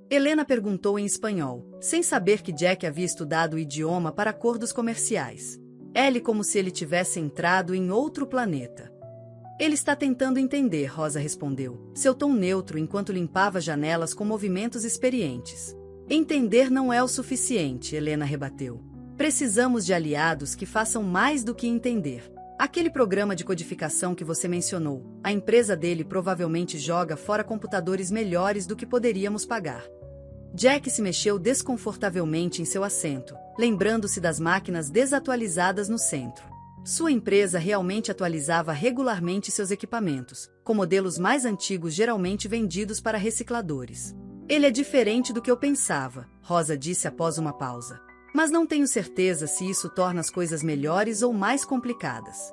Helena perguntou em espanhol, sem saber que Jack havia estudado o idioma para acordos comerciais. Ele como se ele tivesse entrado em outro planeta. Ele está tentando entender, Rosa respondeu, seu tom neutro enquanto limpava janelas com movimentos experientes. Entender não é o suficiente, Helena rebateu. Precisamos de aliados que façam mais do que entender. Aquele programa de codificação que você mencionou, a empresa dele provavelmente joga fora computadores melhores do que poderíamos pagar. Jack se mexeu desconfortavelmente em seu assento, lembrando-se das máquinas desatualizadas no centro. Sua empresa realmente atualizava regularmente seus equipamentos, com modelos mais antigos geralmente vendidos para recicladores. Ele é diferente do que eu pensava, Rosa disse após uma pausa. Mas não tenho certeza se isso torna as coisas melhores ou mais complicadas.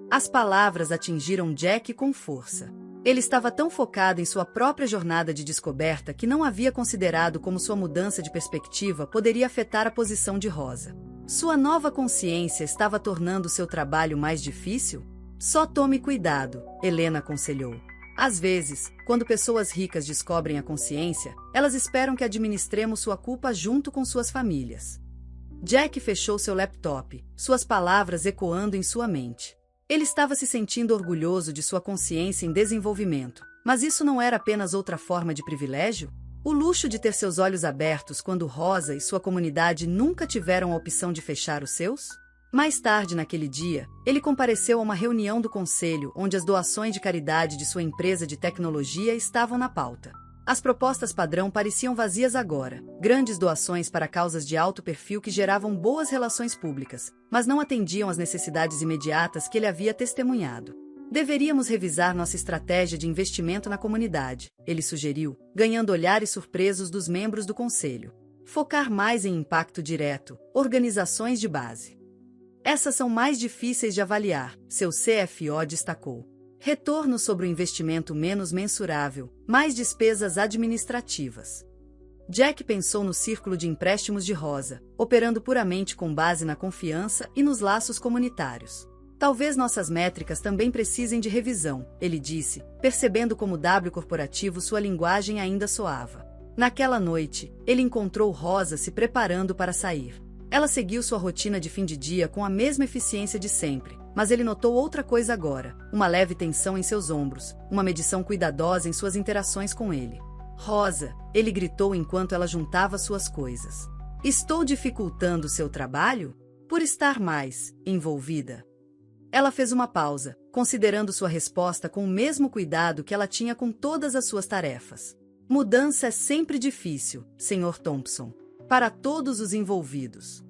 As palavras atingiram Jack com força. Ele estava tão focado em sua própria jornada de descoberta que não havia considerado como sua mudança de perspectiva poderia afetar a posição de Rosa. Sua nova consciência estava tornando seu trabalho mais difícil? Só tome cuidado, Helena aconselhou. Às vezes, quando pessoas ricas descobrem a consciência, elas esperam que administremos sua culpa junto com suas famílias. Jack fechou seu laptop, suas palavras ecoando em sua mente. Ele estava se sentindo orgulhoso de sua consciência em desenvolvimento, mas isso não era apenas outra forma de privilégio? O luxo de ter seus olhos abertos quando Rosa e sua comunidade nunca tiveram a opção de fechar os seus? Mais tarde naquele dia, ele compareceu a uma reunião do conselho onde as doações de caridade de sua empresa de tecnologia estavam na pauta. As propostas padrão pareciam vazias agora, grandes doações para causas de alto perfil que geravam boas relações públicas, mas não atendiam às necessidades imediatas que ele havia testemunhado. Deveríamos revisar nossa estratégia de investimento na comunidade, ele sugeriu, ganhando olhares surpresos dos membros do conselho. Focar mais em impacto direto, organizações de base. Essas são mais difíceis de avaliar, seu CFO destacou. Retorno sobre o investimento menos mensurável, mais despesas administrativas. Jack pensou no círculo de empréstimos de Rosa, operando puramente com base na confiança e nos laços comunitários. Talvez nossas métricas também precisem de revisão, ele disse, percebendo como W corporativo sua linguagem ainda soava. Naquela noite, ele encontrou Rosa se preparando para sair. Ela seguiu sua rotina de fim de dia com a mesma eficiência de sempre, mas ele notou outra coisa agora, uma leve tensão em seus ombros, uma medição cuidadosa em suas interações com ele. Rosa, ele gritou enquanto ela juntava suas coisas. Estou dificultando seu trabalho? Por estar mais envolvida. Ela fez uma pausa, considerando sua resposta com o mesmo cuidado que ela tinha com todas as suas tarefas. Mudança é sempre difícil, Sr. Thompson. Para todos os envolvidos.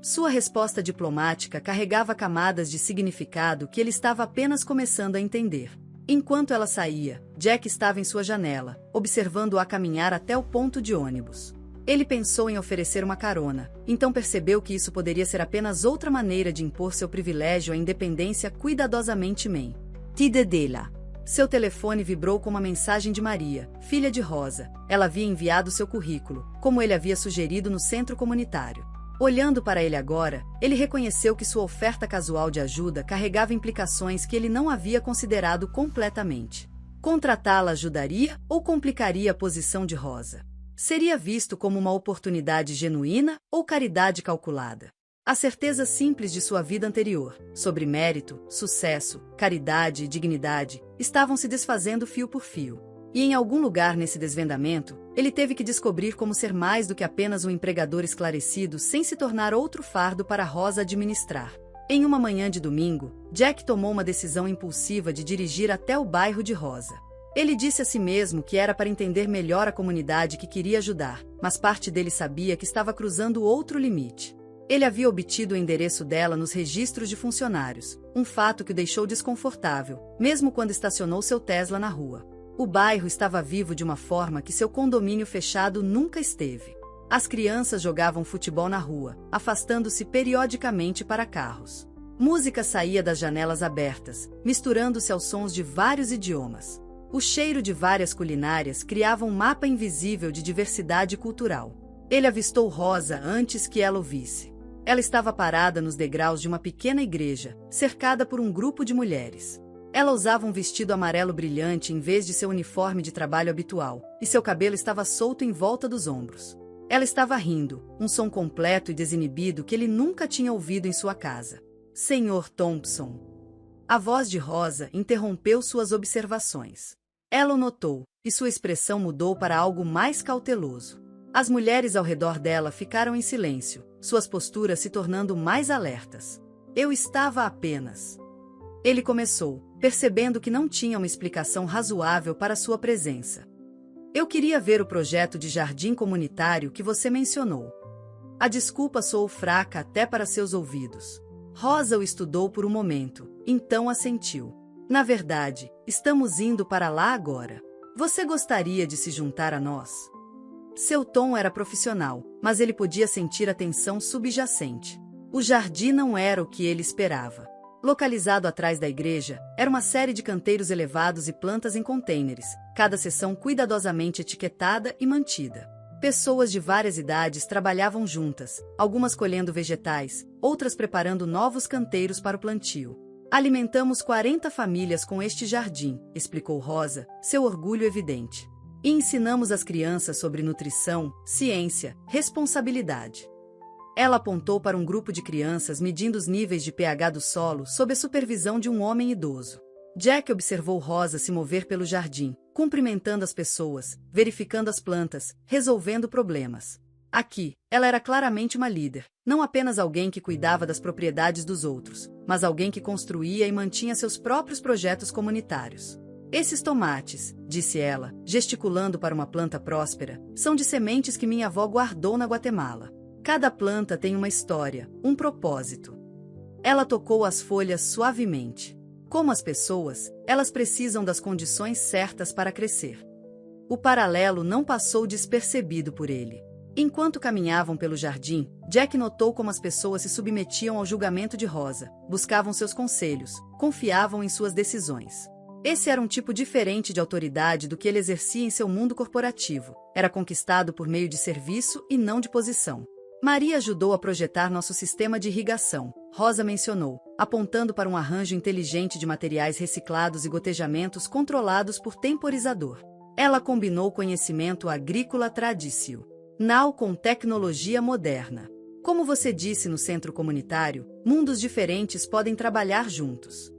Sua resposta diplomática carregava camadas de significado que ele estava apenas começando a entender. Enquanto ela saía, Jack estava em sua janela, observando-a caminhar até o ponto de ônibus. Ele pensou em oferecer uma carona, então percebeu que isso poderia ser apenas outra maneira de impor seu privilégio à independência cuidadosamente mentida dela. Seu telefone vibrou com uma mensagem de Maria, filha de Rosa. Ela havia enviado seu currículo, como ele havia sugerido no centro comunitário. Olhando para ele agora, ele reconheceu que sua oferta casual de ajuda carregava implicações que ele não havia considerado completamente. Contratá-la ajudaria ou complicaria a posição de Rosa? Seria visto como uma oportunidade genuína ou caridade calculada? A certeza simples de sua vida anterior, sobre mérito, sucesso, caridade e dignidade, estavam se desfazendo fio por fio. E em algum lugar nesse desvendamento, ele teve que descobrir como ser mais do que apenas um empregador esclarecido sem se tornar outro fardo para Rosa administrar. Em uma manhã de domingo, Jack tomou uma decisão impulsiva de dirigir até o bairro de Rosa. Ele disse a si mesmo que era para entender melhor a comunidade que queria ajudar, mas parte dele sabia que estava cruzando outro limite. Ele havia obtido o endereço dela nos registros de funcionários, um fato que o deixou desconfortável, mesmo quando estacionou seu Tesla na rua. O bairro estava vivo de uma forma que seu condomínio fechado nunca esteve. As crianças jogavam futebol na rua, afastando-se periodicamente para carros. Música saía das janelas abertas, misturando-se aos sons de vários idiomas. O cheiro de várias culinárias criava um mapa invisível de diversidade cultural. Ele avistou Rosa antes que ela o visse. Ela estava parada nos degraus de uma pequena igreja, cercada por um grupo de mulheres. Ela usava um vestido amarelo brilhante em vez de seu uniforme de trabalho habitual, e seu cabelo estava solto em volta dos ombros. Ela estava rindo, um som completo e desinibido que ele nunca tinha ouvido em sua casa. Sr. Thompson. A voz de Rosa interrompeu suas observações. Ela o notou, e sua expressão mudou para algo mais cauteloso. As mulheres ao redor dela ficaram em silêncio, suas posturas se tornando mais alertas. Eu estava apenas... Ele começou, percebendo que não tinha uma explicação razoável para sua presença. Eu queria ver o projeto de jardim comunitário que você mencionou. A desculpa soou fraca até para seus ouvidos. Rosa o estudou por um momento, então assentiu. Na verdade, estamos indo para lá agora. Você gostaria de se juntar a nós? Seu tom era profissional, mas ele podia sentir a tensão subjacente. O jardim não era o que ele esperava. Localizado atrás da igreja, era uma série de canteiros elevados e plantas em contêineres, cada seção cuidadosamente etiquetada e mantida. Pessoas de várias idades trabalhavam juntas, algumas colhendo vegetais, outras preparando novos canteiros para o plantio. Alimentamos 40 famílias com este jardim, explicou Rosa, seu orgulho evidente. E ensinamos as crianças sobre nutrição, ciência, responsabilidade. Ela apontou para um grupo de crianças medindo os níveis de pH do solo sob a supervisão de um homem idoso. Jack observou Rosa se mover pelo jardim, cumprimentando as pessoas, verificando as plantas, resolvendo problemas. Aqui, ela era claramente uma líder, não apenas alguém que cuidava das propriedades dos outros, mas alguém que construía e mantinha seus próprios projetos comunitários. Esses tomates, disse ela, gesticulando para uma planta próspera, são de sementes que minha avó guardou na Guatemala. Cada planta tem uma história, um propósito. Ela tocou as folhas suavemente. Como as pessoas, elas precisam das condições certas para crescer. O paralelo não passou despercebido por ele. Enquanto caminhavam pelo jardim, Jack notou como as pessoas se submetiam ao julgamento de Rosa, buscavam seus conselhos, confiavam em suas decisões. Esse era um tipo diferente de autoridade do que ele exercia em seu mundo corporativo. Era conquistado por meio de serviço e não de posição. Maria ajudou a projetar nosso sistema de irrigação, Rosa mencionou, apontando para um arranjo inteligente de materiais reciclados e gotejamentos controlados por temporizador. Ela combinou conhecimento agrícola tradicional com tecnologia moderna. Como você disse no centro comunitário, mundos diferentes podem trabalhar juntos.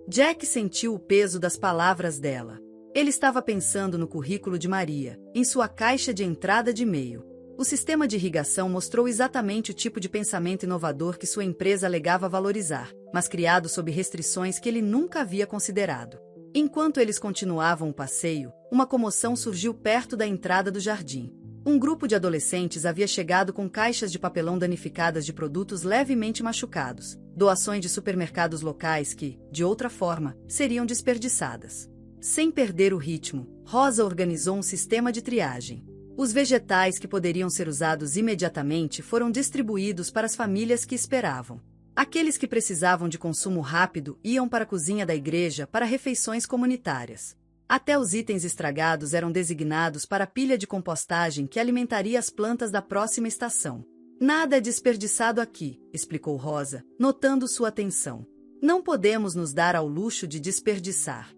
Jack sentiu o peso das palavras dela. Ele estava pensando no currículo de Maria, em sua caixa de entrada de e-mail. O sistema de irrigação mostrou exatamente o tipo de pensamento inovador que sua empresa alegava valorizar, mas criado sob restrições que ele nunca havia considerado. Enquanto eles continuavam o passeio, uma comoção surgiu perto da entrada do jardim. Um grupo de adolescentes havia chegado com caixas de papelão danificadas de produtos levemente machucados, doações de supermercados locais que, de outra forma, seriam desperdiçadas. Sem perder o ritmo, Rosa organizou um sistema de triagem. Os vegetais que poderiam ser usados imediatamente foram distribuídos para as famílias que esperavam. Aqueles que precisavam de consumo rápido iam para a cozinha da igreja para refeições comunitárias. Até os itens estragados eram designados para a pilha de compostagem que alimentaria as plantas da próxima estação. Nada é desperdiçado aqui, explicou Rosa, notando sua atenção. Não podemos nos dar ao luxo de desperdiçar.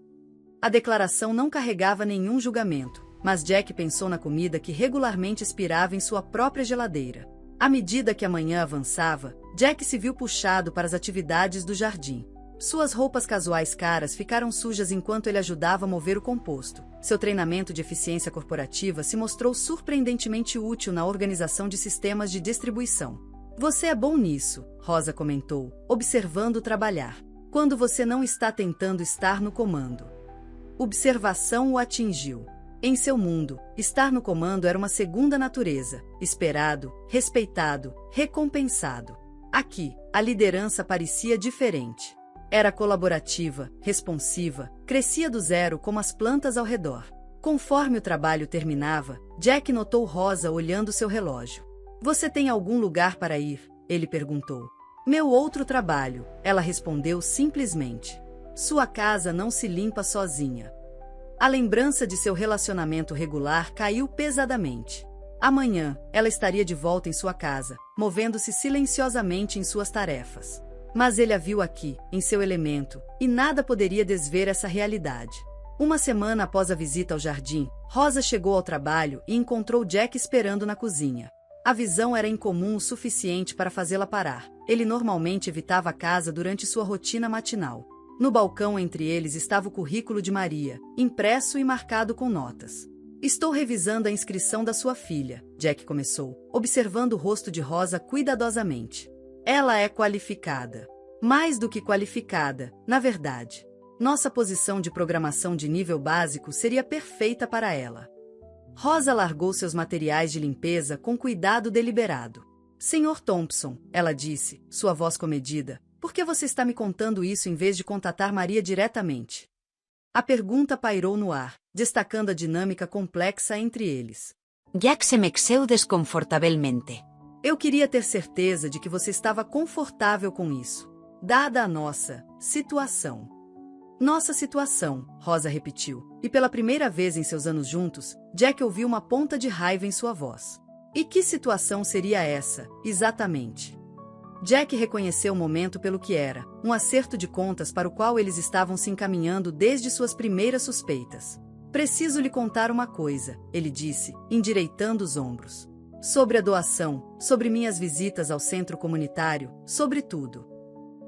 A declaração não carregava nenhum julgamento, mas Jack pensou na comida que regularmente expirava em sua própria geladeira. À medida que a manhã avançava, Jack se viu puxado para as atividades do jardim. Suas roupas casuais caras ficaram sujas enquanto ele ajudava a mover o composto. Seu treinamento de eficiência corporativa se mostrou surpreendentemente útil na organização de sistemas de distribuição. Você é bom nisso, Rosa comentou, observando-o trabalhar. Quando você não está tentando estar no comando. Observação o atingiu. Em seu mundo, estar no comando era uma segunda natureza, esperado, respeitado, recompensado. Aqui, a liderança parecia diferente. Era colaborativa, responsiva, crescia do zero como as plantas ao redor. Conforme o trabalho terminava, Jack notou Rosa olhando seu relógio. Você tem algum lugar para ir? Ele perguntou. Meu outro trabalho, ela respondeu simplesmente. Sua casa não se limpa sozinha. A lembrança de seu relacionamento regular caiu pesadamente. Amanhã, ela estaria de volta em sua casa, movendo-se silenciosamente em suas tarefas. Mas ele a viu aqui, em seu elemento, e nada poderia desver essa realidade. Uma semana após a visita ao jardim, Rosa chegou ao trabalho e encontrou Jack esperando na cozinha. A visão era incomum o suficiente para fazê-la parar. Ele normalmente evitava a casa durante sua rotina matinal. No balcão entre eles estava o currículo de Maria, impresso e marcado com notas. Estou revisando a inscrição da sua filha, Jack começou, observando o rosto de Rosa cuidadosamente. Ela é qualificada. Mais do que qualificada, na verdade. Nossa posição de programação de nível básico seria perfeita para ela. Rosa largou seus materiais de limpeza com cuidado deliberado. Sr. Thompson, ela disse, sua voz comedida, por que você está me contando isso em vez de contatar Maria diretamente? A pergunta pairou no ar, destacando a dinâmica complexa entre eles. Jack se mexeu desconfortavelmente. Eu queria ter certeza de que você estava confortável com isso, dada a nossa situação. Nossa situação, Rosa repetiu, e pela primeira vez em seus anos juntos, Jack ouviu uma ponta de raiva em sua voz. E que situação seria essa, exatamente? Jack reconheceu o momento pelo que era, um acerto de contas para o qual eles estavam se encaminhando desde suas primeiras suspeitas. Preciso lhe contar uma coisa, ele disse, endireitando os ombros. Sobre a doação, sobre minhas visitas ao centro comunitário, sobre tudo.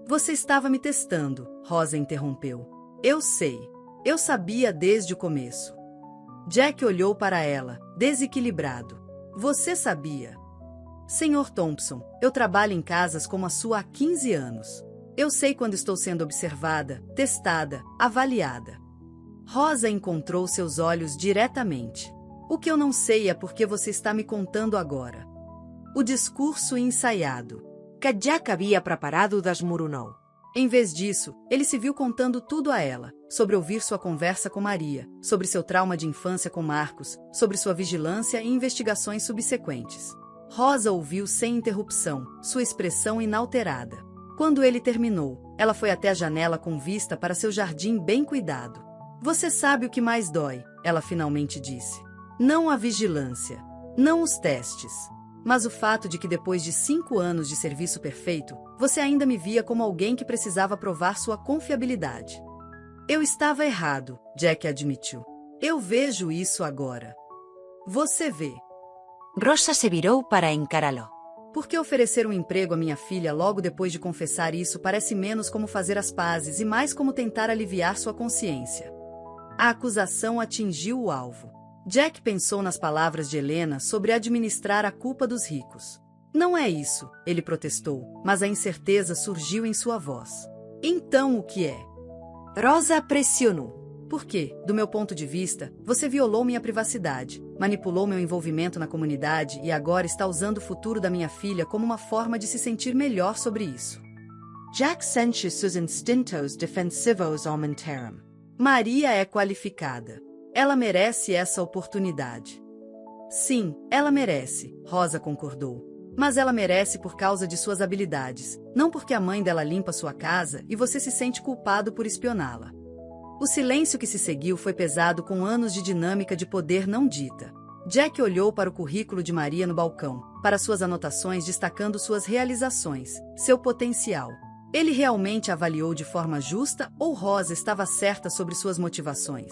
Você estava me testando, Rosa interrompeu. Eu sei. Eu sabia desde o começo. Jack olhou para ela, desequilibrado. Você sabia? Senhor Thompson, eu trabalho em casas como a sua há 15 anos. Eu sei quando estou sendo observada, testada, avaliada. Rosa encontrou seus olhos diretamente. O que eu não sei é por que você está me contando agora. O discurso ensaiado. Que Jack havia preparado desmoronou. Em vez disso, ele se viu contando tudo a ela, sobre ouvir sua conversa com Maria, sobre seu trauma de infância com Marcos, sobre sua vigilância e investigações subsequentes. Rosa ouviu sem interrupção, sua expressão inalterada. Quando ele terminou, ela foi até a janela com vista para seu jardim bem cuidado. Você sabe o que mais dói, ela finalmente disse. Não a vigilância, não os testes, mas o fato de que depois de 5 anos de serviço perfeito, você ainda me via como alguém que precisava provar sua confiabilidade. Eu estava errado, Jack admitiu. Eu vejo isso agora. Você vê. Rosa se virou para encará-lo. Por que oferecer um emprego à minha filha logo depois de confessar isso parece menos como fazer as pazes e mais como tentar aliviar sua consciência? A acusação atingiu o alvo. Jack pensou nas palavras de Helena sobre administrar a culpa dos ricos. Não é isso, ele protestou, mas a incerteza surgiu em sua voz. Então o que é? Rosa pressionou. Porque, do meu ponto de vista, você violou minha privacidade, manipulou meu envolvimento na comunidade e agora está usando o futuro da minha filha como uma forma de se sentir melhor sobre isso. Jack sente seus instintos defensivos aumentaram. Maria é qualificada. Ela merece essa oportunidade. Sim, ela merece, Rosa concordou. Mas ela merece por causa de suas habilidades, não porque a mãe dela limpa sua casa e você se sente culpado por espioná-la. O silêncio que se seguiu foi pesado com anos de dinâmica de poder não dita. Jack olhou para o currículo de Maria no balcão, para suas anotações destacando suas realizações, seu potencial. Ele realmente avaliou de forma justa ou Rosa estava certa sobre suas motivações?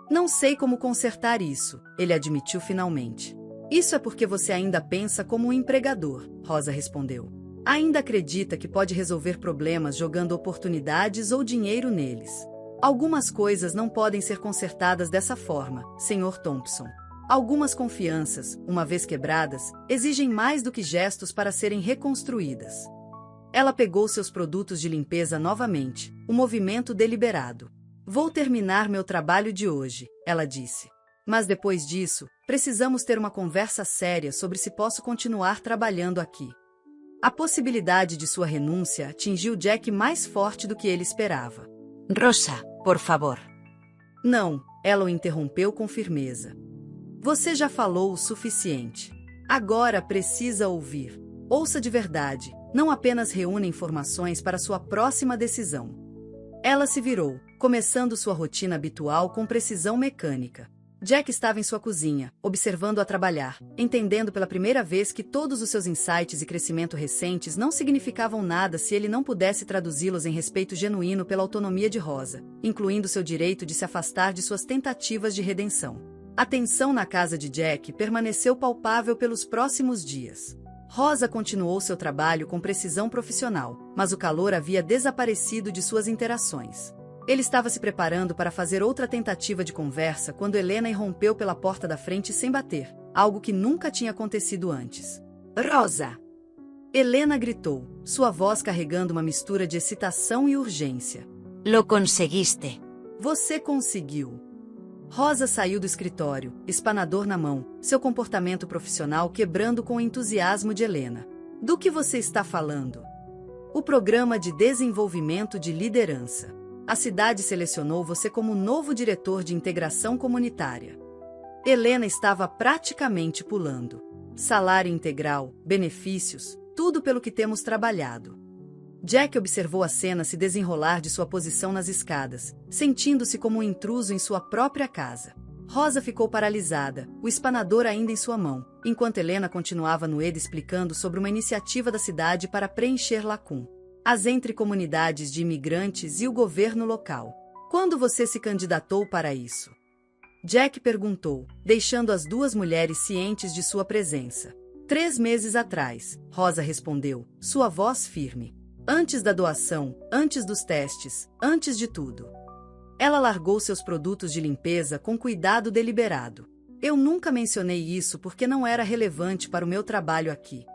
Não sei como consertar isso, ele admitiu finalmente. Isso é porque você ainda pensa como um empregador, Rosa respondeu. Ainda acredita que pode resolver problemas jogando oportunidades ou dinheiro neles. Algumas coisas não podem ser consertadas dessa forma, Sr. Thompson. Algumas confianças, uma vez quebradas, exigem mais do que gestos para serem reconstruídas. Ela pegou seus produtos de limpeza novamente, um movimento deliberado. Vou terminar meu trabalho de hoje, ela disse. Mas depois disso, precisamos ter uma conversa séria sobre se posso continuar trabalhando aqui. A possibilidade de sua renúncia atingiu Jack mais forte do que ele esperava. Rosa, por favor. Não, ela o interrompeu com firmeza. Você já falou o suficiente. Agora precisa ouvir. Ouça de verdade, não apenas reúna informações para sua próxima decisão. Ela se virou, começando sua rotina habitual com precisão mecânica. Jack estava em sua cozinha, observando-a trabalhar, entendendo pela primeira vez que todos os seus insights e crescimento recentes não significavam nada se ele não pudesse traduzi-los em respeito genuíno pela autonomia de Rosa, incluindo seu direito de se afastar de suas tentativas de redenção. A tensão na casa de Jack permaneceu palpável pelos próximos dias. Rosa continuou seu trabalho com precisão profissional, mas o calor havia desaparecido de suas interações. Ele estava se preparando para fazer outra tentativa de conversa quando Helena irrompeu pela porta da frente sem bater, algo que nunca tinha acontecido antes. Rosa! Helena gritou, sua voz carregando uma mistura de excitação e urgência. Lo conseguiste. Você conseguiu. Rosa saiu do escritório, espanador na mão, seu comportamento profissional quebrando com o entusiasmo de Helena. Do que você está falando? O Programa de Desenvolvimento de Liderança. A cidade selecionou você como novo diretor de integração comunitária. Helena estava praticamente pulando. Salário integral, benefícios, tudo pelo que temos trabalhado. Jack observou a cena se desenrolar de sua posição nas escadas, sentindo-se como um intruso em sua própria casa. Rosa ficou paralisada, o espanador ainda em sua mão, enquanto Helena continuava no ED explicando sobre uma iniciativa da cidade para preencher lacuna as entre-comunidades de imigrantes e o governo local. Quando você se candidatou para isso? Jack perguntou, deixando as duas mulheres cientes de sua presença. 3 meses atrás, Rosa respondeu, sua voz firme. Antes da doação, antes dos testes, antes de tudo. Ela largou seus produtos de limpeza com cuidado deliberado. Eu nunca mencionei isso porque não era relevante para o meu trabalho aqui.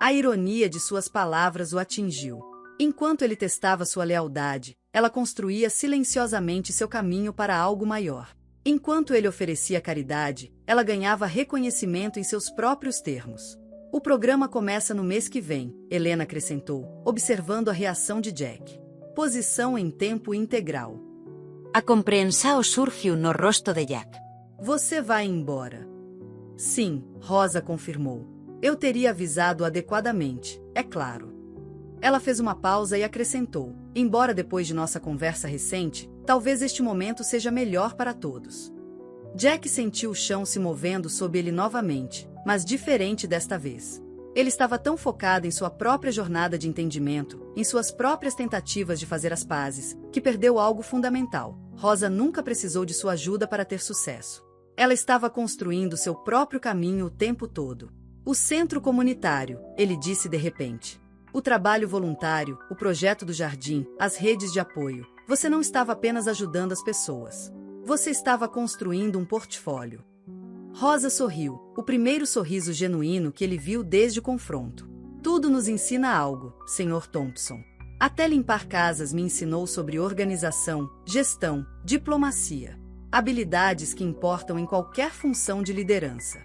A ironia de suas palavras o atingiu. Enquanto ele testava sua lealdade, ela construía silenciosamente seu caminho para algo maior. Enquanto ele oferecia caridade, ela ganhava reconhecimento em seus próprios termos. O programa começa no mês que vem, Helena acrescentou, observando a reação de Jack. Posição em tempo integral. A compreensão surgiu no rosto de Jack. Você vai embora. Sim, Rosa confirmou. Eu teria avisado adequadamente, é claro. Ela fez uma pausa e acrescentou, embora depois de nossa conversa recente, talvez este momento seja melhor para todos. Jack sentiu o chão se movendo sob ele novamente, mas diferente desta vez. Ele estava tão focado em sua própria jornada de entendimento, em suas próprias tentativas de fazer as pazes, que perdeu algo fundamental. Rosa nunca precisou de sua ajuda para ter sucesso. Ela estava construindo seu próprio caminho o tempo todo. O centro comunitário, ele disse de repente. O trabalho voluntário, o projeto do jardim, as redes de apoio. Você não estava apenas ajudando as pessoas. Você estava construindo um portfólio. Rosa sorriu, o primeiro sorriso genuíno que ele viu desde o confronto. Tudo nos ensina algo, Sr. Thompson. Até limpar casas me ensinou sobre organização, gestão, diplomacia. Habilidades que importam em qualquer função de liderança.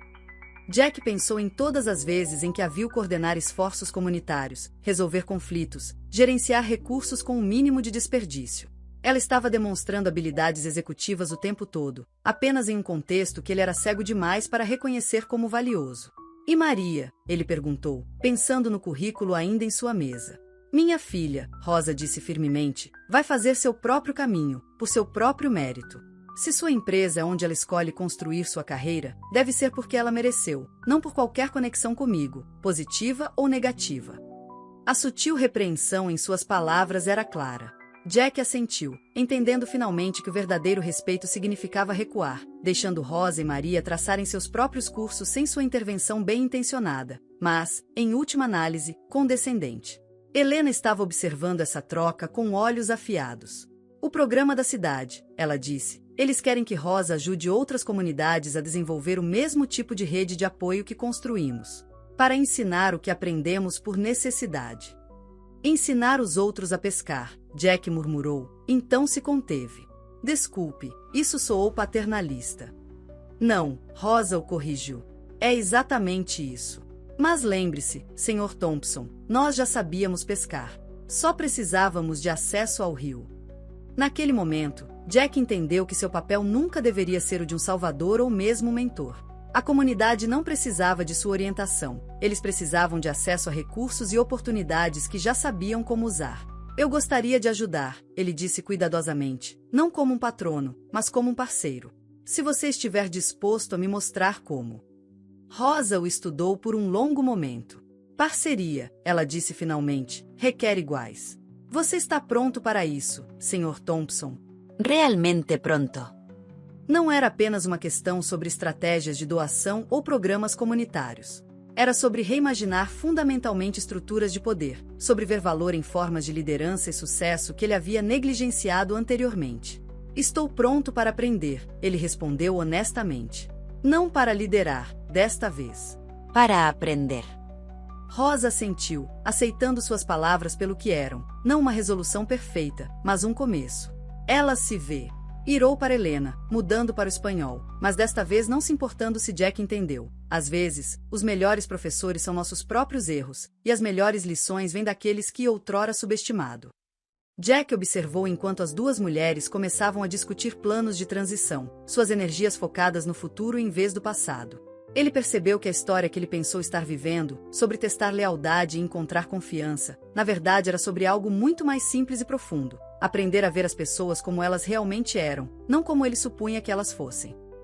Jack pensou em todas as vezes em que a viu coordenar esforços comunitários, resolver conflitos, gerenciar recursos com o mínimo de desperdício. Ela estava demonstrando habilidades executivas o tempo todo, apenas em um contexto que ele era cego demais para reconhecer como valioso. E Maria? Ele perguntou, pensando no currículo ainda em sua mesa. Minha filha, Rosa disse firmemente, vai fazer seu próprio caminho, por seu próprio mérito. Se sua empresa é onde ela escolhe construir sua carreira, deve ser porque ela mereceu, não por qualquer conexão comigo, positiva ou negativa. A sutil repreensão em suas palavras era clara. Jack assentiu, entendendo finalmente que o verdadeiro respeito significava recuar, deixando Rosa e Maria traçarem seus próprios cursos sem sua intervenção bem-intencionada, mas, em última análise, condescendente. Helena estava observando essa troca com olhos afiados. O programa da cidade, ela disse. Eles querem que Rosa ajude outras comunidades a desenvolver o mesmo tipo de rede de apoio que construímos. Para ensinar o que aprendemos por necessidade. Ensinar os outros a pescar, Jack murmurou, então se conteve. Desculpe, isso soou paternalista. Não, Rosa o corrigiu. É exatamente isso. Mas lembre-se, Sr. Thompson, nós já sabíamos pescar. Só precisávamos de acesso ao rio. Naquele momento, Jack entendeu que seu papel nunca deveria ser o de um salvador ou mesmo um mentor. A comunidade não precisava de sua orientação, eles precisavam de acesso a recursos e oportunidades que já sabiam como usar. Eu gostaria de ajudar, ele disse cuidadosamente, não como um patrono, mas como um parceiro. Se você estiver disposto a me mostrar como. Rosa o estudou por um longo momento. Parceria, ela disse finalmente, requer iguais. Você está pronto para isso, Sr. Thompson? Realmente pronto. Não era apenas uma questão sobre estratégias de doação ou programas comunitários. Era sobre reimaginar fundamentalmente estruturas de poder, sobre ver valor em formas de liderança e sucesso que ele havia negligenciado anteriormente. Estou pronto para aprender, ele respondeu honestamente. Não para liderar, desta vez. Para aprender. Rosa assentiu, aceitando suas palavras pelo que eram, não uma resolução perfeita, mas um começo. Ela se vê. Irou para Helena, mudando para o espanhol, mas desta vez não se importando se Jack entendeu. Às vezes, os melhores professores são nossos próprios erros, e as melhores lições vêm daqueles que outrora subestimado. Jack observou enquanto as duas mulheres começavam a discutir planos de transição, suas energias focadas no futuro em vez do passado. Ele percebeu que a história que ele pensou estar vivendo, sobre testar lealdade e encontrar confiança, na verdade era sobre algo muito mais simples e profundo. Aprender a ver as pessoas como elas realmente eram, não como ele supunha que elas fossem.